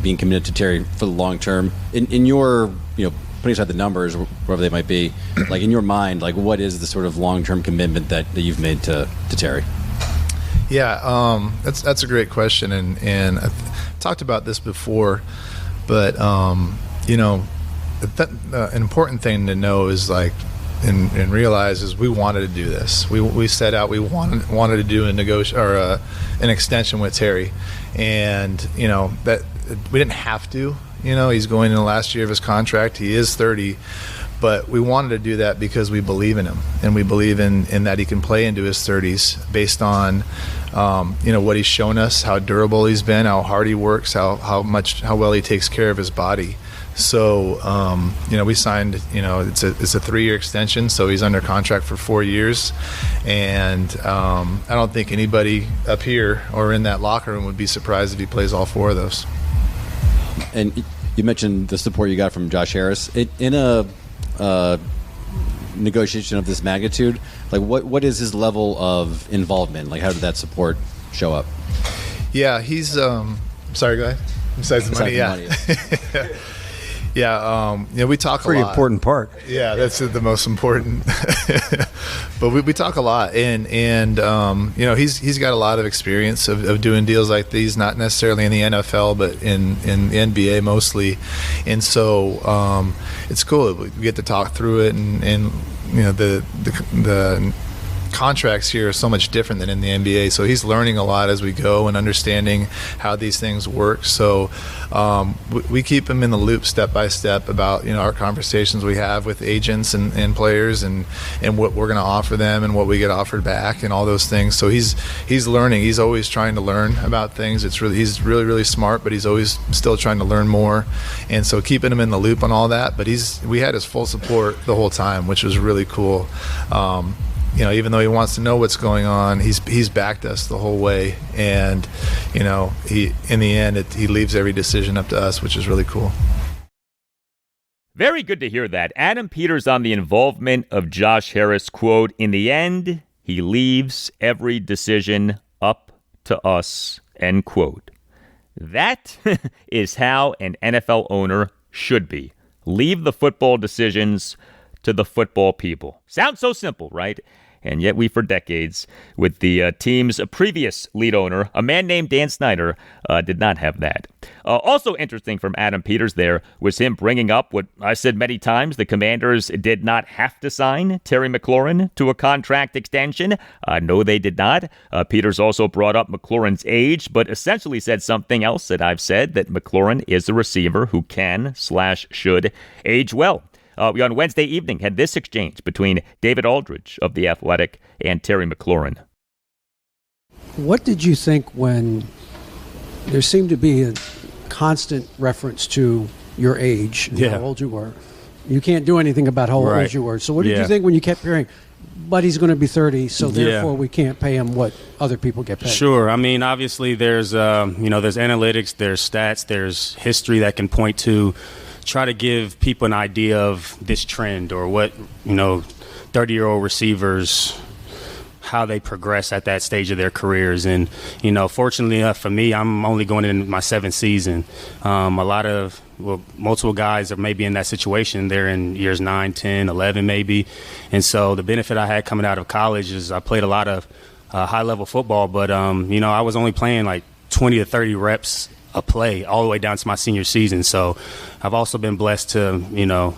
being committed to Terry for the long term. In your putting aside the numbers, wherever they might be, like in your mind, like what is the sort of long term commitment that you've made to Terry? Yeah, that's a great question, and I've talked about this before, but an important thing to know is and realize is we wanted to do this. We set out. We wanted to do an extension with Terry, and that we didn't have to. He's going in the last year of his contract. He is 30, but we wanted to do that because we believe in him, and we believe in that he can play into his 30s based on what he's shown us, how durable he's been, how hard he works, how well he takes care of his body. So we signed. It's a 3-year extension, so he's under contract for 4 years, and I don't think anybody up here or in that locker room would be surprised if he plays all 4 of those. And you mentioned the support you got from Josh Harris in a negotiation of this magnitude. Like, what is his level of involvement? Like, how did that support show up? Yeah, he's. Sorry, go ahead. Besides the money, yeah. Yeah, we talk a lot. Pretty important part. Yeah, that's the most important. But we talk a lot, and he's got a lot of experience of doing deals like these, not necessarily in the NFL, but in the NBA mostly. And so it's cool. We get to talk through it, and the contracts here are so much different than in the NBA, so he's learning a lot as we go and understanding how these things work. So we keep him in the loop step by step about our conversations we have with agents and players and what we're going to offer them and what we get offered back and all those things. So he's learning. He's always trying to learn about things. He's really, really smart, but he's always still trying to learn more. And so keeping him in the loop on all that. But we had his full support the whole time, which was really cool. Even though he wants to know what's going on, he's backed us the whole way, and he in the end he leaves every decision up to us, which is really cool. Very good to hear that. Adam Peters on the involvement of Josh Harris, quote, "In the end, he leaves every decision up to us," end quote. That is how an NFL owner should be. Leave the football decisions to the football people. Sounds so simple, right? And yet we, for decades, with the team's previous lead owner, a man named Dan Snyder, did not have that. Also interesting from Adam Peters there was him bringing up what I said many times, the Commanders did not have to sign Terry McLaurin to a contract extension. No, they did not. Peters also brought up McLaurin's age, but essentially said something else that I've said, that McLaurin is a receiver who can/should age well. We on Wednesday evening had this exchange between David Aldridge of The Athletic and Terry McLaurin. What did you think when there seemed to be a constant reference to your age and how old you were? You can't do anything about how old you were. So what did you think when you kept hearing, but he's going to be 30, so therefore we can't pay him what other people get paid? Sure. I mean, obviously there's there's analytics, there's stats, there's history that can point to try to give people an idea of this trend or what, 30-year-old receivers, how they progress at that stage of their careers. And, fortunately enough for me, I'm only going in my 7th season. Multiple guys are maybe in that situation. They're in years 9, 10, 11 maybe. And so the benefit I had coming out of college is I played a lot of high-level football, but, I was only playing like 20 to 30 reps a play all the way down to my senior season. So I've also been blessed to,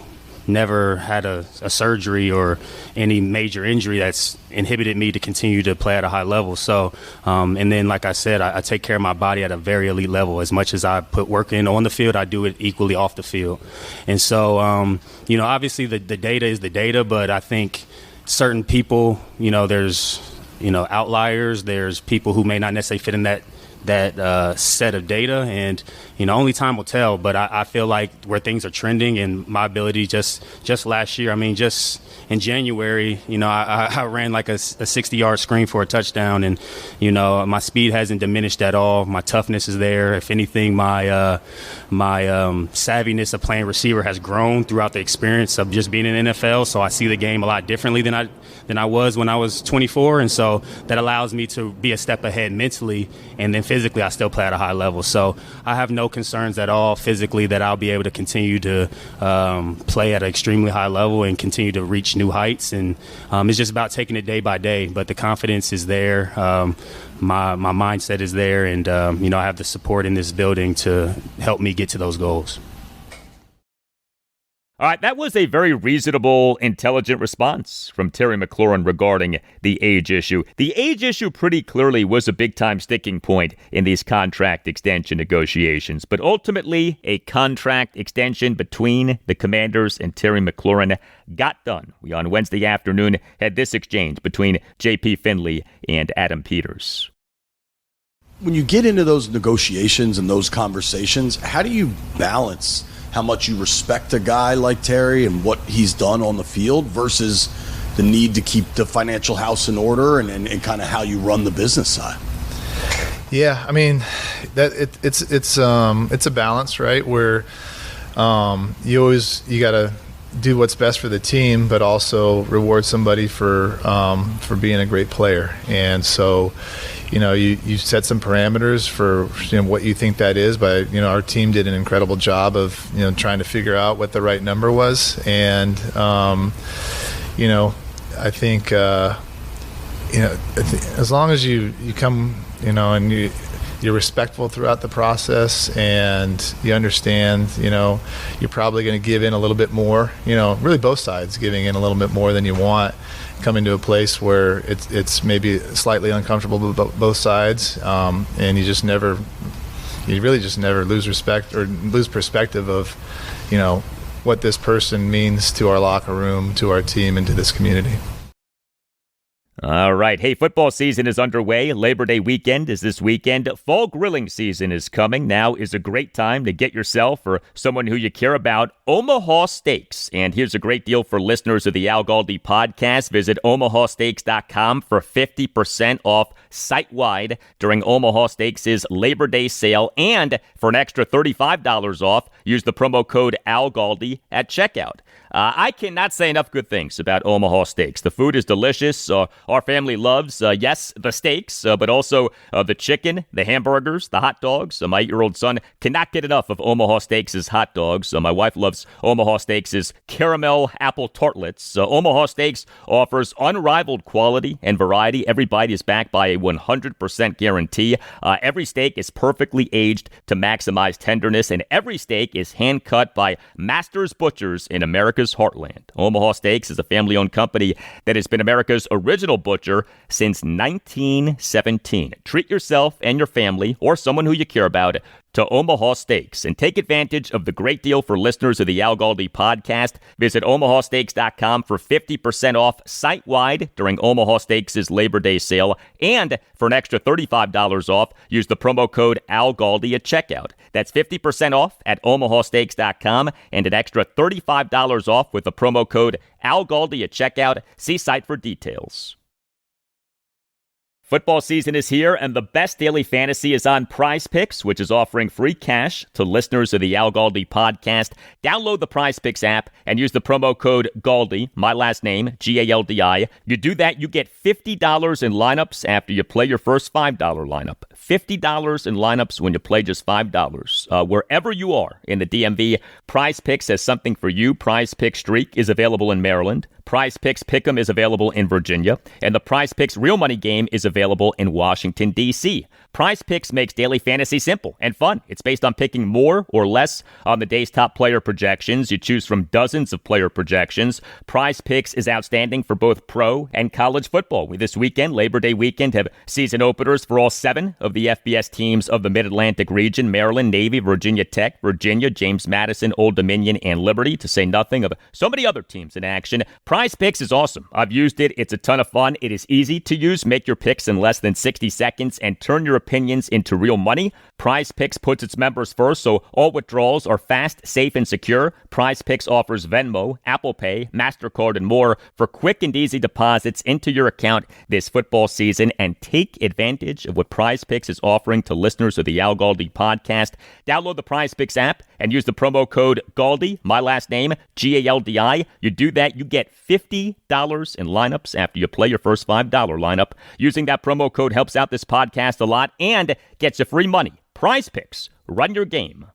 never had a surgery or any major injury that's inhibited me to continue to play at a high level. So, and then, like I said, I take care of my body at a very elite level. As much as I put work in on the field, I do it equally off the field. And so, obviously the data is the data, but I think certain people, there's, outliers. There's people who may not necessarily fit in that set of data, and only time will tell. But I feel like where things are trending and my ability just last year, just in January, I ran like a 60-yard screen for a touchdown, and my speed hasn't diminished at all. My toughness is there. If anything, my savviness of playing receiver has grown throughout the experience of just being in the NFL. So I see the game a lot differently than I was when I was 24, and so that allows me to be a step ahead mentally, and then physically I still play at a high level. So I have no concerns at all physically that I'll be able to continue to play at an extremely high level and continue to reach new heights, and it's just about taking it day by day. But the confidence is there, my mindset is there, and I have the support in this building to help me get to those goals. All right, that was a very reasonable, intelligent response from Terry McLaurin regarding the age issue. The age issue pretty clearly was a big-time sticking point in these contract extension negotiations, but ultimately a contract extension between the Commanders and Terry McLaurin got done. We, on Wednesday afternoon, had this exchange between J.P. Finley and Adam Peters. When you get into those negotiations and those conversations, how do you balance how much you respect a guy like Terry and what he's done on the field versus the need to keep the financial house in order and kind of how you run the business side? Yeah, it's a balance, right? Where you got to do what's best for the team, but also reward somebody for being a great player. And so, you set some parameters for what you think that is. But our team did an incredible job of trying to figure out what the right number was. And I think as long as you come and you're respectful throughout the process, and you understand, you're probably going to give in a little bit more, really both sides giving in a little bit more than you want, coming to a place where it's maybe slightly uncomfortable with both sides, and you really just never lose respect or lose perspective of, what this person means to our locker room, to our team, and to this community. All right. Hey, football season is underway. Labor Day weekend is this weekend. Fall grilling season is coming. Now is a great time to get yourself or someone who you care about Omaha Steaks. And here's a great deal for listeners of the Al Galdi podcast. Visit omahasteaks.com for 50% off site-wide during Omaha Steaks' Labor Day sale. And for an extra $35 off, use the promo code ALGALDI at checkout. I cannot say enough good things about Omaha Steaks. The food is delicious. Our family loves, yes, the steaks, but also the chicken, the hamburgers, the hot dogs. My 8-year-old son cannot get enough of Omaha Steaks' hot dogs. My wife loves Omaha Steaks' caramel apple tartlets. Omaha Steaks offers unrivaled quality and variety. Every bite is backed by a 100% guarantee. Every steak is perfectly aged to maximize tenderness, and every steak is hand-cut by Masters Butchers in America's heartland. Omaha Steaks is a family-owned company that has been America's original butcher since 1917. Treat yourself and your family or someone who you care about to Omaha Steaks and take advantage of the great deal for listeners of the Al Galdi podcast. Visit omahasteaks.com for 50% off site-wide during Omaha Steaks' Labor Day sale. And for an extra $35 off, use the promo code ALGALDI at checkout. That's 50% off at omahasteaks.com and an extra $35 off with the promo code ALGALDI at checkout. See site for details. Football season is here, and the best daily fantasy is on Prize Picks, which is offering free cash to listeners of the Al Galdi podcast. Download the Prize Picks app and use the promo code GALDI, my last name, GALDI. You do that, you get $50 in lineups after you play your first $5 lineup. $50 in lineups when you play just $5. Wherever you are in the DMV, Prize Picks has something for you. Prize Picks Streak is available in Maryland. Prize Picks Pick'em is available in Virginia, and the Prize Picks Real Money Game is available in Washington, D.C. Prize Picks makes daily fantasy simple and fun. It's based on picking more or less on the day's top player projections. You choose from dozens of player projections. Prize Picks is outstanding for both pro and college football. This weekend, Labor Day weekend, have season openers for all 7 of the FBS teams of the Mid-Atlantic region: Maryland, Navy, Virginia Tech, Virginia, James Madison, Old Dominion, and Liberty, to say nothing of so many other teams in action. Prize Picks is awesome. I've used it. It's a ton of fun. It is easy to use. Make your picks in less than 60 seconds and turn your opinions into real money. Prize Picks puts its members first, so all withdrawals are fast, safe, and secure. Prize Picks offers Venmo, Apple Pay, MasterCard, and more for quick and easy deposits into your account this football season. And take advantage of what Prize Picks is offering to listeners of the Al Galdi podcast. Download the Prize Picks app and use the promo code Galdi, my last name, Galdi. You do that, you get $50 in lineups after you play your first $5 lineup. Using that promo code helps out this podcast a lot and gets you free money. Prize Picks. Run your game.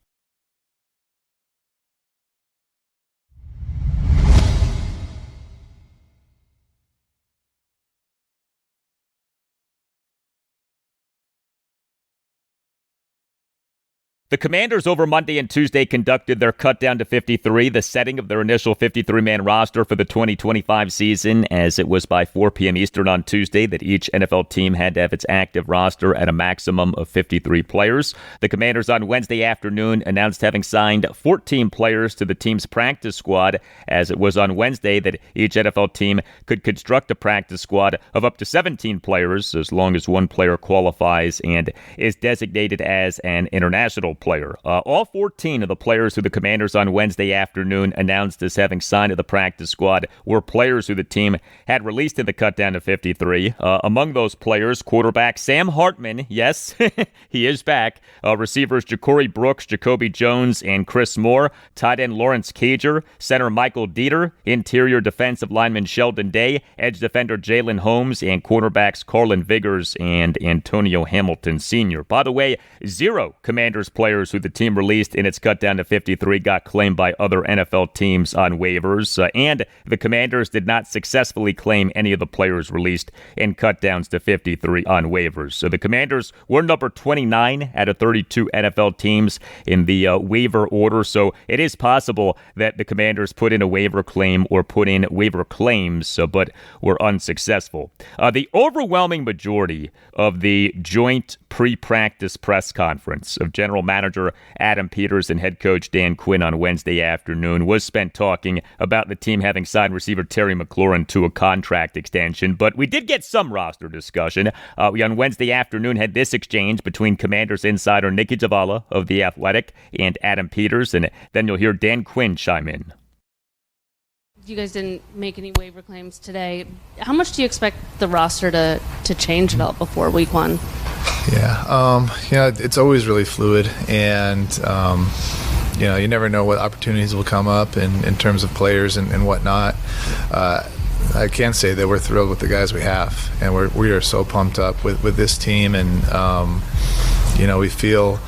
The Commanders over Monday and Tuesday conducted their cut down to 53, the setting of their initial 53-man roster for the 2025 season, as it was by 4 p.m. Eastern on Tuesday that each NFL team had to have its active roster at a maximum of 53 players. The Commanders on Wednesday afternoon announced having signed 14 players to the team's practice squad, as it was on Wednesday that each NFL team could construct a practice squad of up to 17 players, as long as one player qualifies and is designated as an international player. All 14 of the players who the Commanders on Wednesday afternoon announced as having signed to the practice squad were players who the team had released in the cut down to 53. Among those players, quarterback Sam Hartman, yes, he is back. Receivers Ja'Cory Brooks, Jacoby Jones, and Chris Moore. Tight end Lawrence Cager. Center Michael Dieter. Interior defensive lineman Sheldon Day. Edge defender Jalen Holmes. And cornerbacks Carlin Vigors and Antonio Hamilton Sr. By the way, 0 Commanders players who the team released in its cut down to 53 got claimed by other NFL teams on waivers, and the Commanders did not successfully claim any of the players released in cut downs to 53 on waivers. So the Commanders were number 29 out of 32 NFL teams in the waiver order, so it is possible that the Commanders put in a waiver claim or put in waiver claims, but were unsuccessful. The overwhelming majority of the joint pre-practice press conference of General Manager Adam Peters and head coach Dan Quinn on Wednesday afternoon was spent talking about the team having signed receiver Terry McLaurin to a contract extension, but we did get some roster discussion. We on Wednesday afternoon had this exchange between Commanders insider Nikki Zavala of The Athletic and Adam Peters, and then you'll hear Dan Quinn chime in. You guys didn't make any waiver claims today. How much do you expect the roster to change at all before week 1? Yeah, it's always really fluid, and you never know what opportunities will come up in terms of players and whatnot. I can say that we're thrilled with the guys we have, and we are so pumped up with this team, and we feel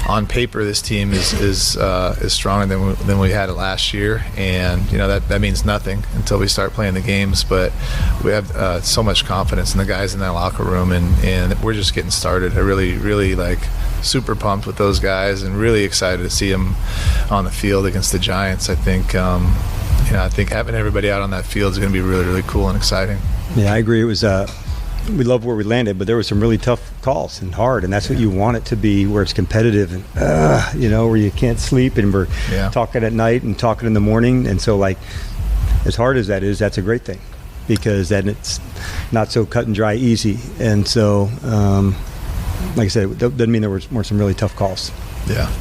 on paper this team is stronger than we had it last year, and that means nothing until we start playing the games. But we have so much confidence in the guys in that locker room, and we're just getting started. I really super pumped with those guys, and really excited to see them on the field against the Giants. I think having everybody out on that field is going to be really, really cool and exciting. Yeah, I agree. It was we love where we landed, but there were some really tough calls and hard, and that's what you want it to be, where it's competitive and where you can't sleep, and we're talking at night and talking in the morning. And so, as hard as that is, that's a great thing, because then it's not so cut and dry easy. And so, like I said, it doesn't mean there were some really tough calls. Yeah.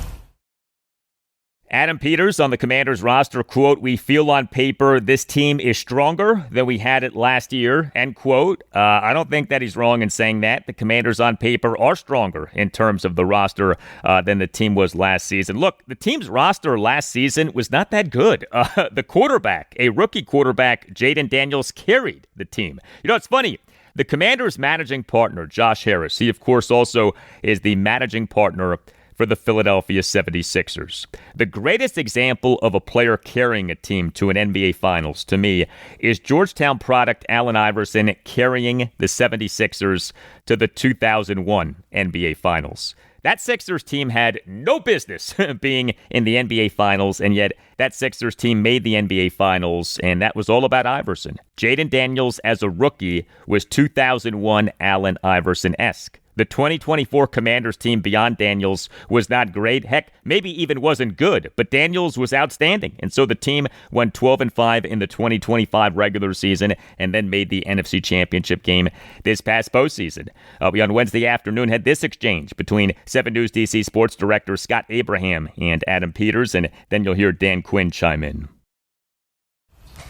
Adam Peters on the Commanders roster, quote, "We feel on paper this team is stronger than we had it last year," end quote. I don't think that he's wrong in saying that. The Commanders on paper are stronger in terms of the roster than the team was last season. Look, the team's roster last season was not that good. The quarterback, a rookie quarterback, Jaden Daniels, carried the team. It's funny. The Commanders' managing partner, Josh Harris, he, of course, also is the managing partner for the Philadelphia 76ers. The greatest example of a player carrying a team to an NBA Finals, to me, is Georgetown product Allen Iverson carrying the 76ers to the 2001 NBA Finals. That Sixers team had no business being in the NBA Finals, and yet that Sixers team made the NBA Finals, and that was all about Iverson. Jaden Daniels, as a rookie, was 2001 Allen Iverson-esque. The 2024 Commanders team beyond Daniels was not great. Heck, maybe even wasn't good, but Daniels was outstanding. And so the team won 12-5 in the 2025 regular season and then made the NFC Championship game this past postseason. We on Wednesday afternoon had this exchange between 7 News DC sports director Scott Abraham and Adam Peters, and then you'll hear Dan Quinn chime in.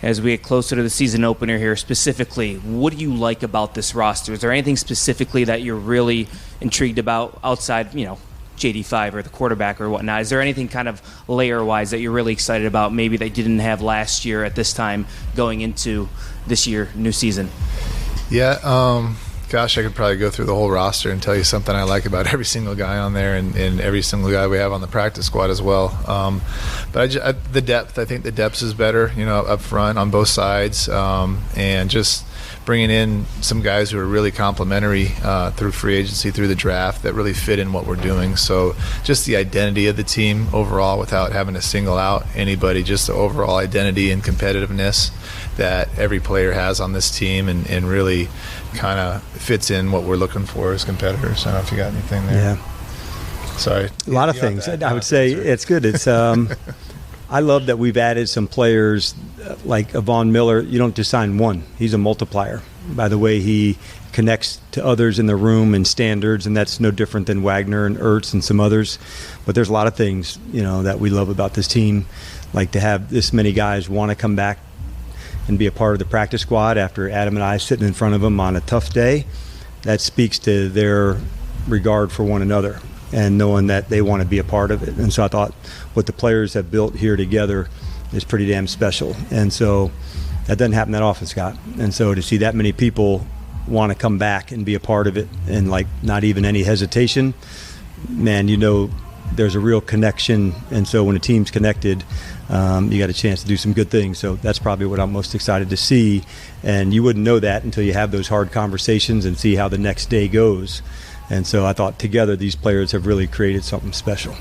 As we get closer to the season opener here specifically, what do you like about this roster? Is there anything specifically that you're really intrigued about outside, JD5 or the quarterback or whatnot? Is there anything kind of layer-wise that you're really excited about, maybe they didn't have last year at this time going into this year, new season? Yeah, gosh, I could probably go through the whole roster and tell you something I like about every single guy on there and every single guy we have on the practice squad as well. But the depth, I think the depth is better, up front on both sides, and just bringing in some guys who are really complimentary through free agency, through the draft, that really fit in what we're doing. So just the identity of the team overall without having to single out anybody, just the overall identity and competitiveness that every player has on this team and really kind of fits in what we're looking for as competitors. I don't know if you got anything there. Yeah. Sorry. A lot of things. I would say it's good. It's I love that we've added some players like Von Miller. You don't just sign one. He's a multiplier. By the way, he connects to others in the room and standards, and that's no different than Wagner and Ertz and some others. But there's a lot of things, that we love about this team, like to have this many guys want to come back and be a part of the practice squad after Adam and I sitting in front of them on a tough day. That speaks to their regard for one another and knowing that they want to be a part of it. And so I thought what the players have built here together is pretty damn special. And so that doesn't happen that often, Scott. And so to see that many people want to come back and be a part of it and not even any hesitation, man, there's a real connection. And so when a team's connected, you got a chance to do some good things. So that's probably what I'm most excited to see. And you wouldn't know that until you have those hard conversations and see how the next day goes. And so I thought together these players have really created something special.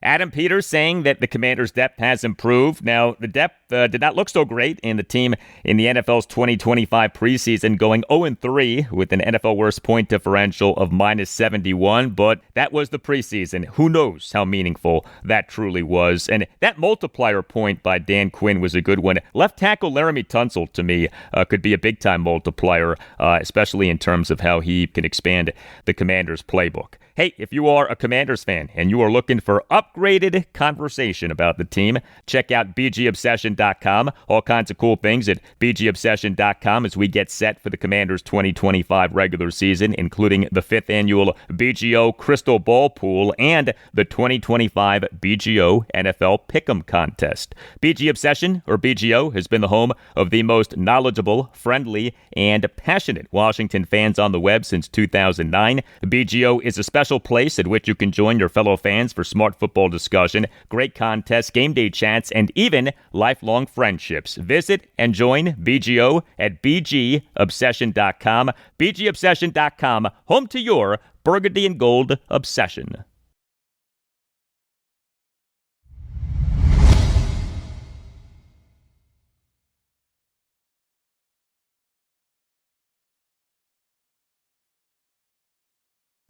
Adam Peters saying that the Commanders' depth has improved. Now, the depth did not look so great in the team in the NFL's 2025 preseason, going 0-3 with an NFL worst point differential of -71, but that was the preseason. Who knows how meaningful that truly was. And that multiplier point by Dan Quinn was a good one. Left tackle Laramie Tunsil, to me, could be a big-time multiplier, especially in terms of how he can expand the Commanders' playbook. Hey, if you are a Commanders fan and you are looking for upgraded conversation about the team, check out bgobsession.com. All kinds of cool things at bgobsession.com as we get set for the Commanders' 2025 regular season, including the 5th annual BGO Crystal Ball Pool and the 2025 BGO NFL Pick'em Contest. BG Obsession, or BGO, has been the home of the most knowledgeable, friendly, and passionate Washington fans on the web since 2009. The BGO is a special place at which you can join your fellow fans for smart football discussion, great contests, game day chats, and even lifelong friendships. Visit and join BGO at bgobsession.com. bgobsession.com, home to your burgundy and gold obsession.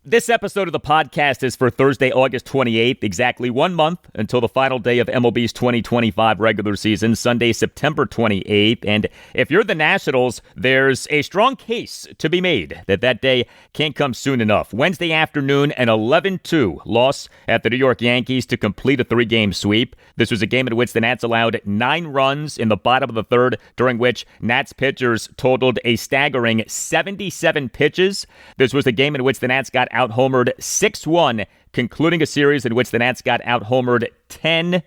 This episode of the podcast is for Thursday, August 28th, exactly 1 month until the final day of MLB's 2025 regular season, Sunday, September 28th. And if you're the Nationals, there's a strong case to be made that that day can't come soon enough. Wednesday afternoon, an 11-2 loss at the New York Yankees to complete a 3-game sweep. This was a game in which the Nats allowed 9 runs in the bottom of the third, during which Nats pitchers totaled a staggering 77 pitches. This was a game in which the Nats got out-homered 6-1, concluding a series in which the Nats got out-homered 10-2.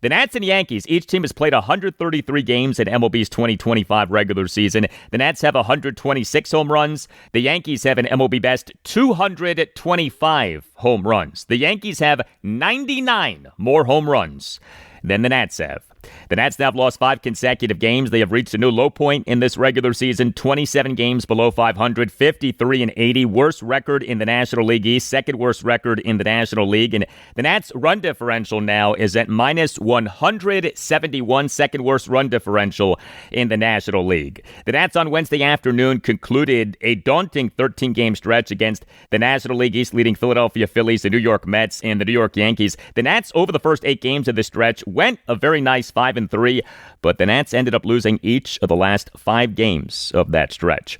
The Nats and Yankees, each team has played 133 games in MLB's 2025 regular season. The Nats have 126 home runs. The Yankees have an MLB best 225 home runs. The Yankees have 99 more home runs. than the Nats have. The Nats now have lost 5 consecutive games. They have reached a new low point in this regular season, 27 games below 500, 53-80, worst record in the National League East, second worst record in the National League. And the Nats' run differential now is at minus 171, second worst run differential in the National League. The Nats on Wednesday afternoon concluded a daunting 13-game stretch against the National League East leading Philadelphia Phillies, the New York Mets, and the New York Yankees. The Nats, over the first 8 games of the stretch, went a very nice 5-3, but the Nats ended up losing each of the last 5 games of that stretch.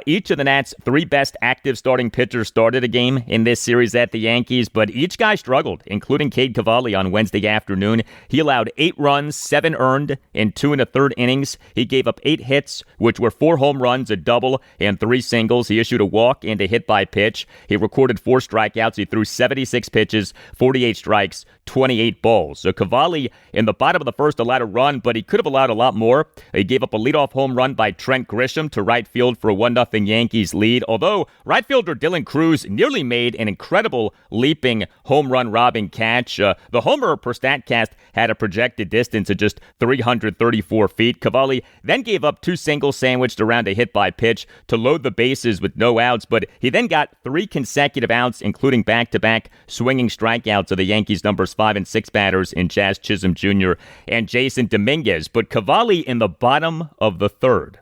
Each of the Nats' 3 best active starting pitchers started a game in this series at the Yankees, but each guy struggled, including Cade Cavalli on Wednesday afternoon. He allowed 8 runs, 7 earned in 2 1/3 innings. He gave up 8 hits, which were 4 home runs, a double, and 3 singles. He issued a walk and a hit by pitch. He recorded 4 strikeouts. He threw 76 pitches, 48 strikes, 28 balls. So Cavalli, in the bottom of the first, allowed a run, but he could have allowed a lot more. He gave up a leadoff home run by Trent Grisham to right field for a 1-0 Yankees lead, although right fielder Dylan Cruz nearly made an incredible leaping home run robbing catch. The homer per StatCast had a projected distance of just 334 feet. Cavalli then gave up 2 singles sandwiched around a hit by pitch to load the bases with no outs, but he then got 3 consecutive outs, including back-to-back swinging strikeouts of the Yankees' numbers 5 and 6 batters in Jazz Chisholm Jr. and Jason Dominguez. But Cavalli in the bottom of the 3rd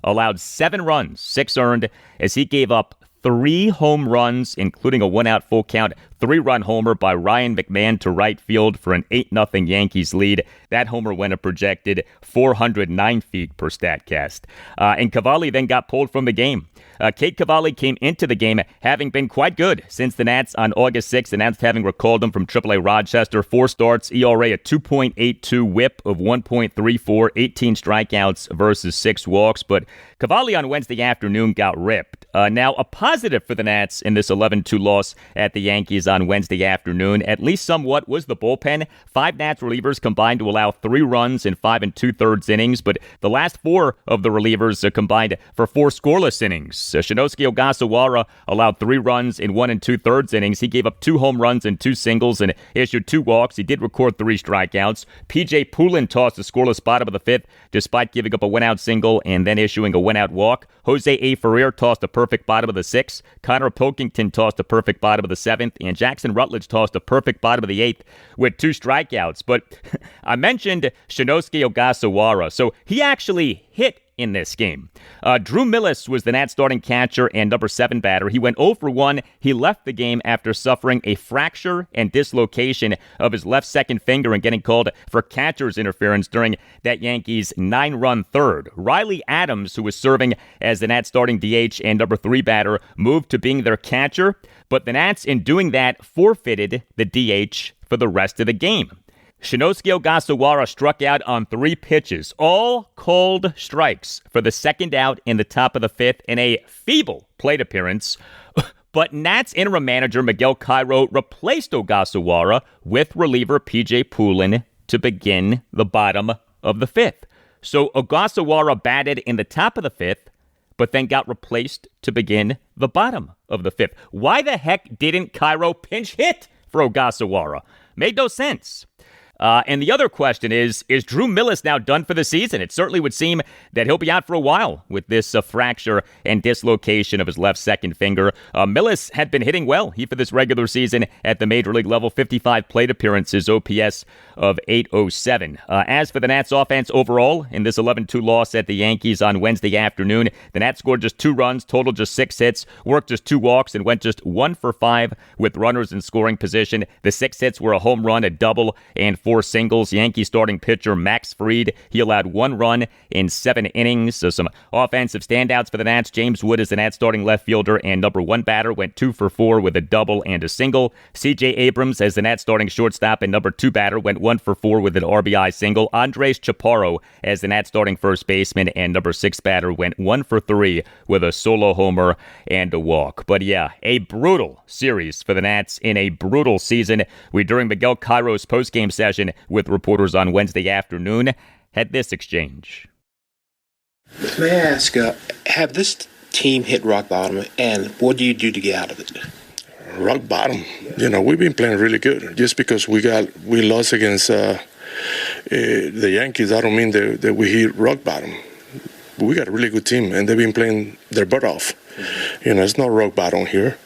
allowed 7 runs, 6 earned, as he gave up 3 home runs, including a 1-out full count 3-run homer by Ryan McMahon to right field for an 8-0 Yankees lead. That homer went a projected 409 feet per StatCast. And Cavalli then got pulled from the game. Cade Cavalli came into the game having been quite good since the Nats on August 6th announced having recalled him from AAA Rochester. 4 starts, ERA at 2.82, whip of 1.34, 18 strikeouts versus 6 walks. But Cavalli on Wednesday afternoon got ripped. Now, a positive for the Nats in this 11-2 loss at the Yankees on Wednesday afternoon, at least somewhat, was the bullpen. 5 Nats relievers combined to allow 3 runs in 5 2/3 innings, but the last 4 of the relievers combined for 4 scoreless innings. Shinosuke Ogasawara allowed 3 runs in 1 2/3 innings. He gave up 2 home runs and 2 singles and issued 2 walks. He did record 3 strikeouts. PJ Poulin tossed the scoreless bottom of the 5th despite giving up a 1-out single and then issuing a 1-out walk. Jose A. Ferrer tossed a perfect bottom of the 6th. Connor Pilkington tossed a perfect bottom of the 7th. And Jackson Rutledge tossed a perfect bottom of the 8th with 2 strikeouts. But I mentioned Shinosuke Ogasawara, so he actually hit in this game. Drew Millis was the Nats starting catcher and number 7 batter. He went 0 for 1. He left the game after suffering a fracture and dislocation of his left second finger and getting called for catcher's interference during that Yankees 9-run 3rd. Riley Adams, who was serving as the Nats starting DH and number 3 batter, moved to being their catcher, but the Nats, in doing that, forfeited the DH for the rest of the game. Shinosuke Ogasawara struck out on 3 pitches, all called strikes for the 2nd out in the top of the 5th in a feeble plate appearance. But Nats interim manager Miguel Cairo replaced Ogasawara with reliever PJ Poulin to begin the bottom of the 5th. So Ogasawara batted in the top of the 5th, but then got replaced to begin the bottom of the 5th. Why the heck didn't Cairo pinch hit for Ogasawara? Made no sense. And the other question is Drew Millis now done for the season? It certainly would seem that he'll be out for a while with this fracture and dislocation of his left second finger. Millis had been hitting well. He, for this regular season at the major league level, 55 plate appearances, OPS of 807. As for the Nats offense overall, in this 11-2 loss at the Yankees on Wednesday afternoon, the Nats scored just 2 runs, totaled just 6 hits, worked just 2 walks, and went just 1 for 5 with runners in scoring position. The 6 hits were a home run, a double, and 4 singles. Yankee starting pitcher Max Fried, he allowed 1 run in 7 innings. So some offensive standouts for the Nats. James Wood is the Nats starting left fielder and number 1 batter, went 2 for 4 with a double and a single. C.J. Abrams as the Nats starting shortstop and number 2 batter, went 1 for 4 with an RBI single. Andres Chaparro as the Nats starting first baseman and number 6 batter, went 1 for 3 with a solo homer and a walk. But yeah, a brutal series for the Nats in a brutal season. We, during Miguel Cairo's postgame session with reporters on Wednesday afternoon, had this exchange. May I ask, have this team hit rock bottom, and what do you do to get out of it? Rock bottom. You know, we've been playing really good. Just because we lost against the Yankees, I don't mean that we hit rock bottom. We got a really good team, and they've been playing their butt off. It's not rock bottom here.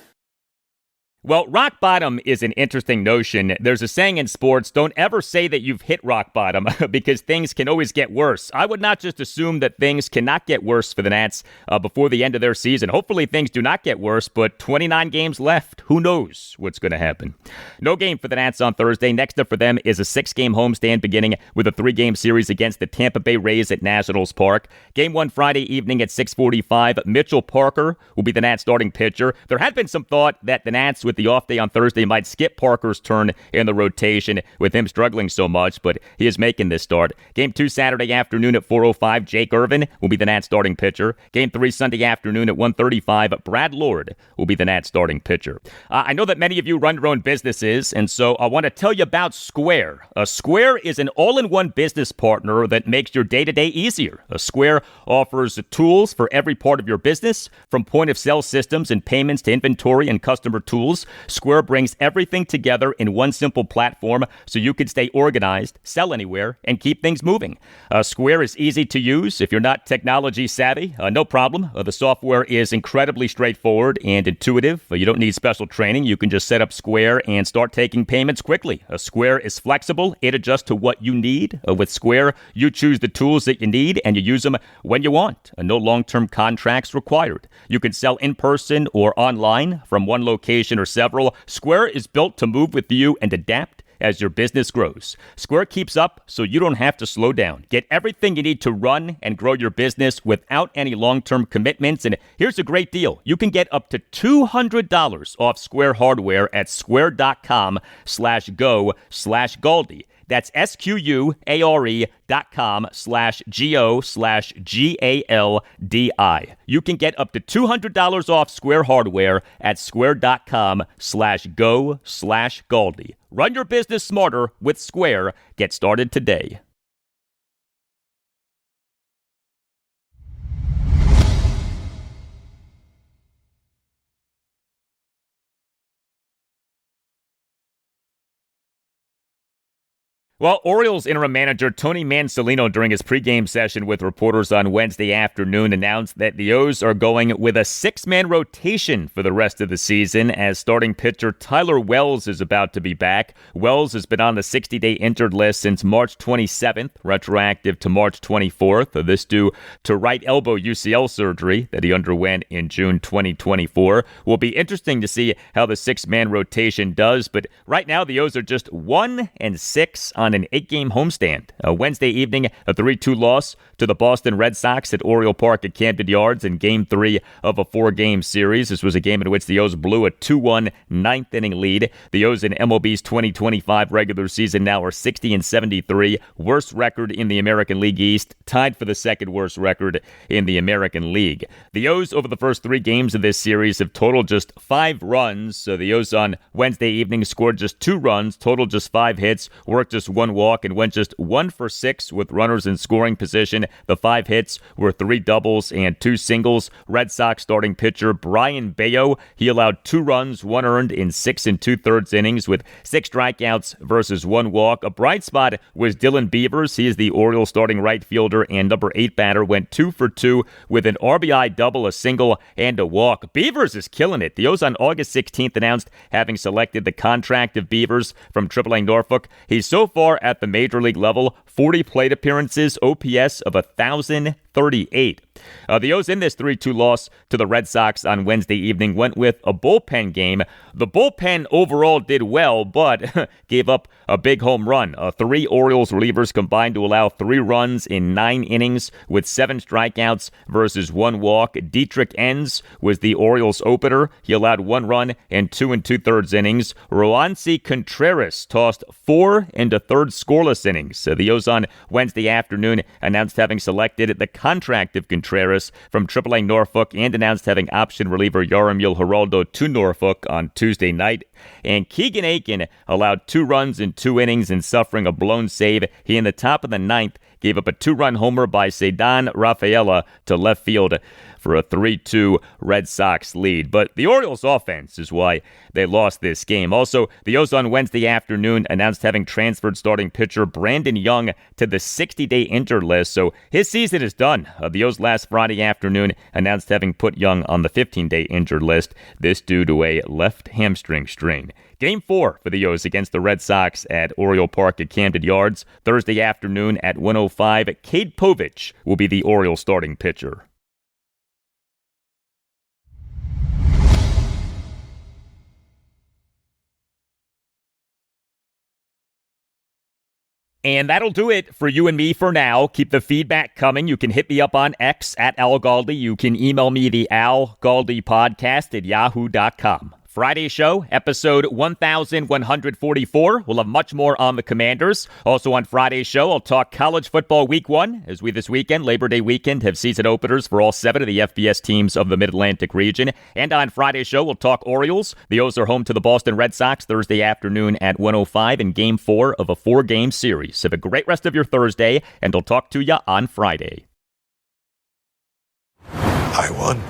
Well, rock bottom is an interesting notion. There's a saying in sports, don't ever say that you've hit rock bottom because things can always get worse. I would not just assume that things cannot get worse for the Nats before the end of their season. Hopefully things do not get worse, but 29 games left. Who knows what's going to happen? No game for the Nats on Thursday. Next up for them is a 6-game homestand beginning with a 3-game series against the Tampa Bay Rays at Nationals Park. Game 1 Friday evening at 6:45. Mitchell Parker will be the Nats starting pitcher. There had been some thought that the Nats with the off day on Thursday might skip Parker's turn in the rotation with him struggling so much, but he is making this start. Game 2 Saturday afternoon at 4:05, Jake Irvin will be the Nats starting pitcher. Game 3 Sunday afternoon at 1:35, Brad Lord will be the Nats starting pitcher. I know that many of you run your own businesses, and so I want to tell you about Square. Square is an all-in-one business partner that makes your day-to-day easier. Square offers tools for every part of your business, from point-of-sale systems and payments to inventory and customer tools. Square brings everything together in one simple platform so you can stay organized, sell anywhere, and keep things moving. Square is easy to use. If you're not technology savvy, no problem. The software is incredibly straightforward and intuitive. You don't need special training. You can just set up Square and start taking payments quickly. Square is flexible. It adjusts to what you need. With Square, you choose the tools that you need and you use them when you want. No long-term contracts required. You can sell in person or online from one location or several. Square is built to move with you and adapt as your business grows. Square keeps up so you don't have to slow down. Get everything you need to run and grow your business without any long-term commitments. And here's a great deal. You can get up to $200 off Square hardware at square.com/go/Galdi. That's SQUARE.com/GO/GALDI. You can get up to $200 off Square hardware at square.com/go/Galdi. Run your business smarter with Square. Get started today. Well, Orioles interim manager Tony Mansolino, during his pregame session with reporters on Wednesday afternoon, announced that the O's are going with a 6-man rotation for the rest of the season as starting pitcher Tyler Wells is about to be back. Wells has been on the 60-day injured list since March 27th, retroactive to March 24th. This due to right elbow UCL surgery that he underwent in June 2024. Will be interesting to see how the 6-man rotation does, but right now the O's are just 1-6 on an 8-game homestand. Wednesday evening, a 3-2 loss to the Boston Red Sox at Oriole Park at Camden Yards in Game 3 of a 4-game series. This was a game in which the O's blew a 2-1 ninth-inning lead. The O's in MLB's 2025 regular season now are 60-73, worst record in the American League East, tied for the second worst record in the American League. The O's over the first 3 games of this series have totaled just 5 runs. So the O's on Wednesday evening scored just 2 runs, totaled just 5 hits, worked just 1 walk, and went just 1 for 6 with runners in scoring position. The 5 hits were 3 doubles and 2 singles. Red Sox starting pitcher Brian Bayo, he allowed 2 runs, 1 earned in 6 2/3 innings with 6 strikeouts versus 1 walk. A bright spot was Dylan Beavers. He is the Orioles starting right fielder and number 8 batter, went 2 for 2 with an RBI double, a single, and a walk. Beavers is killing it. The O's on August 16th announced having selected the contract of Beavers from AAA Norfolk. He's so far at the major league level, 40 plate appearances, OPS of 1,038. The O's in this 3-2 loss to the Red Sox on Wednesday evening went with a bullpen game. The bullpen overall did well, but gave up a big home run. 3 Orioles relievers combined to allow 3 runs in 9 innings with 7 strikeouts versus 1 walk. Dietrich Enns was the Orioles opener. He allowed 1 run in 2 2/3 innings. Roansy Contreras tossed 4 1/3 scoreless innings. The O's on Wednesday afternoon announced having selected the contract of Contreras from AAA Norfolk and announced having option reliever Yaromil Geraldo to Norfolk on Tuesday night. And Keegan Aiken allowed 2 runs in 2 innings and suffering a blown save. He, in the top of the 9th, gave up a 2-run homer by Ceddanne Rafaela to left field. for a 3-2 Red Sox lead. But the Orioles offense is why they lost this game. Also, the O's on Wednesday afternoon announced having transferred starting pitcher Brandon Young to the 60-day injured list, so his season is done. The O's last Friday afternoon announced having put Young on the 15-day injured list, this due to a left hamstring strain. Game 4 for the O's against the Red Sox at Oriole Park at Camden Yards. Thursday afternoon at 1:05, Cade Povich will be the Orioles starting pitcher. And that'll do it for you and me for now. Keep the feedback coming. You can hit me up on X at Al Galdi. You can email me the Al Galdi podcast at yahoo.com. Friday show, episode 1144. We'll have much more on the Commanders. Also on Friday's show, I'll talk college football week 1, as we this weekend, Labor Day weekend, have season openers for all 7 of the FBS teams of the Mid-Atlantic region. And on Friday's show, we'll talk Orioles. The O's are home to the Boston Red Sox Thursday afternoon at 1:05 in Game 4 of a 4-game series. Have a great rest of your Thursday, and I'll talk to you on Friday. I won.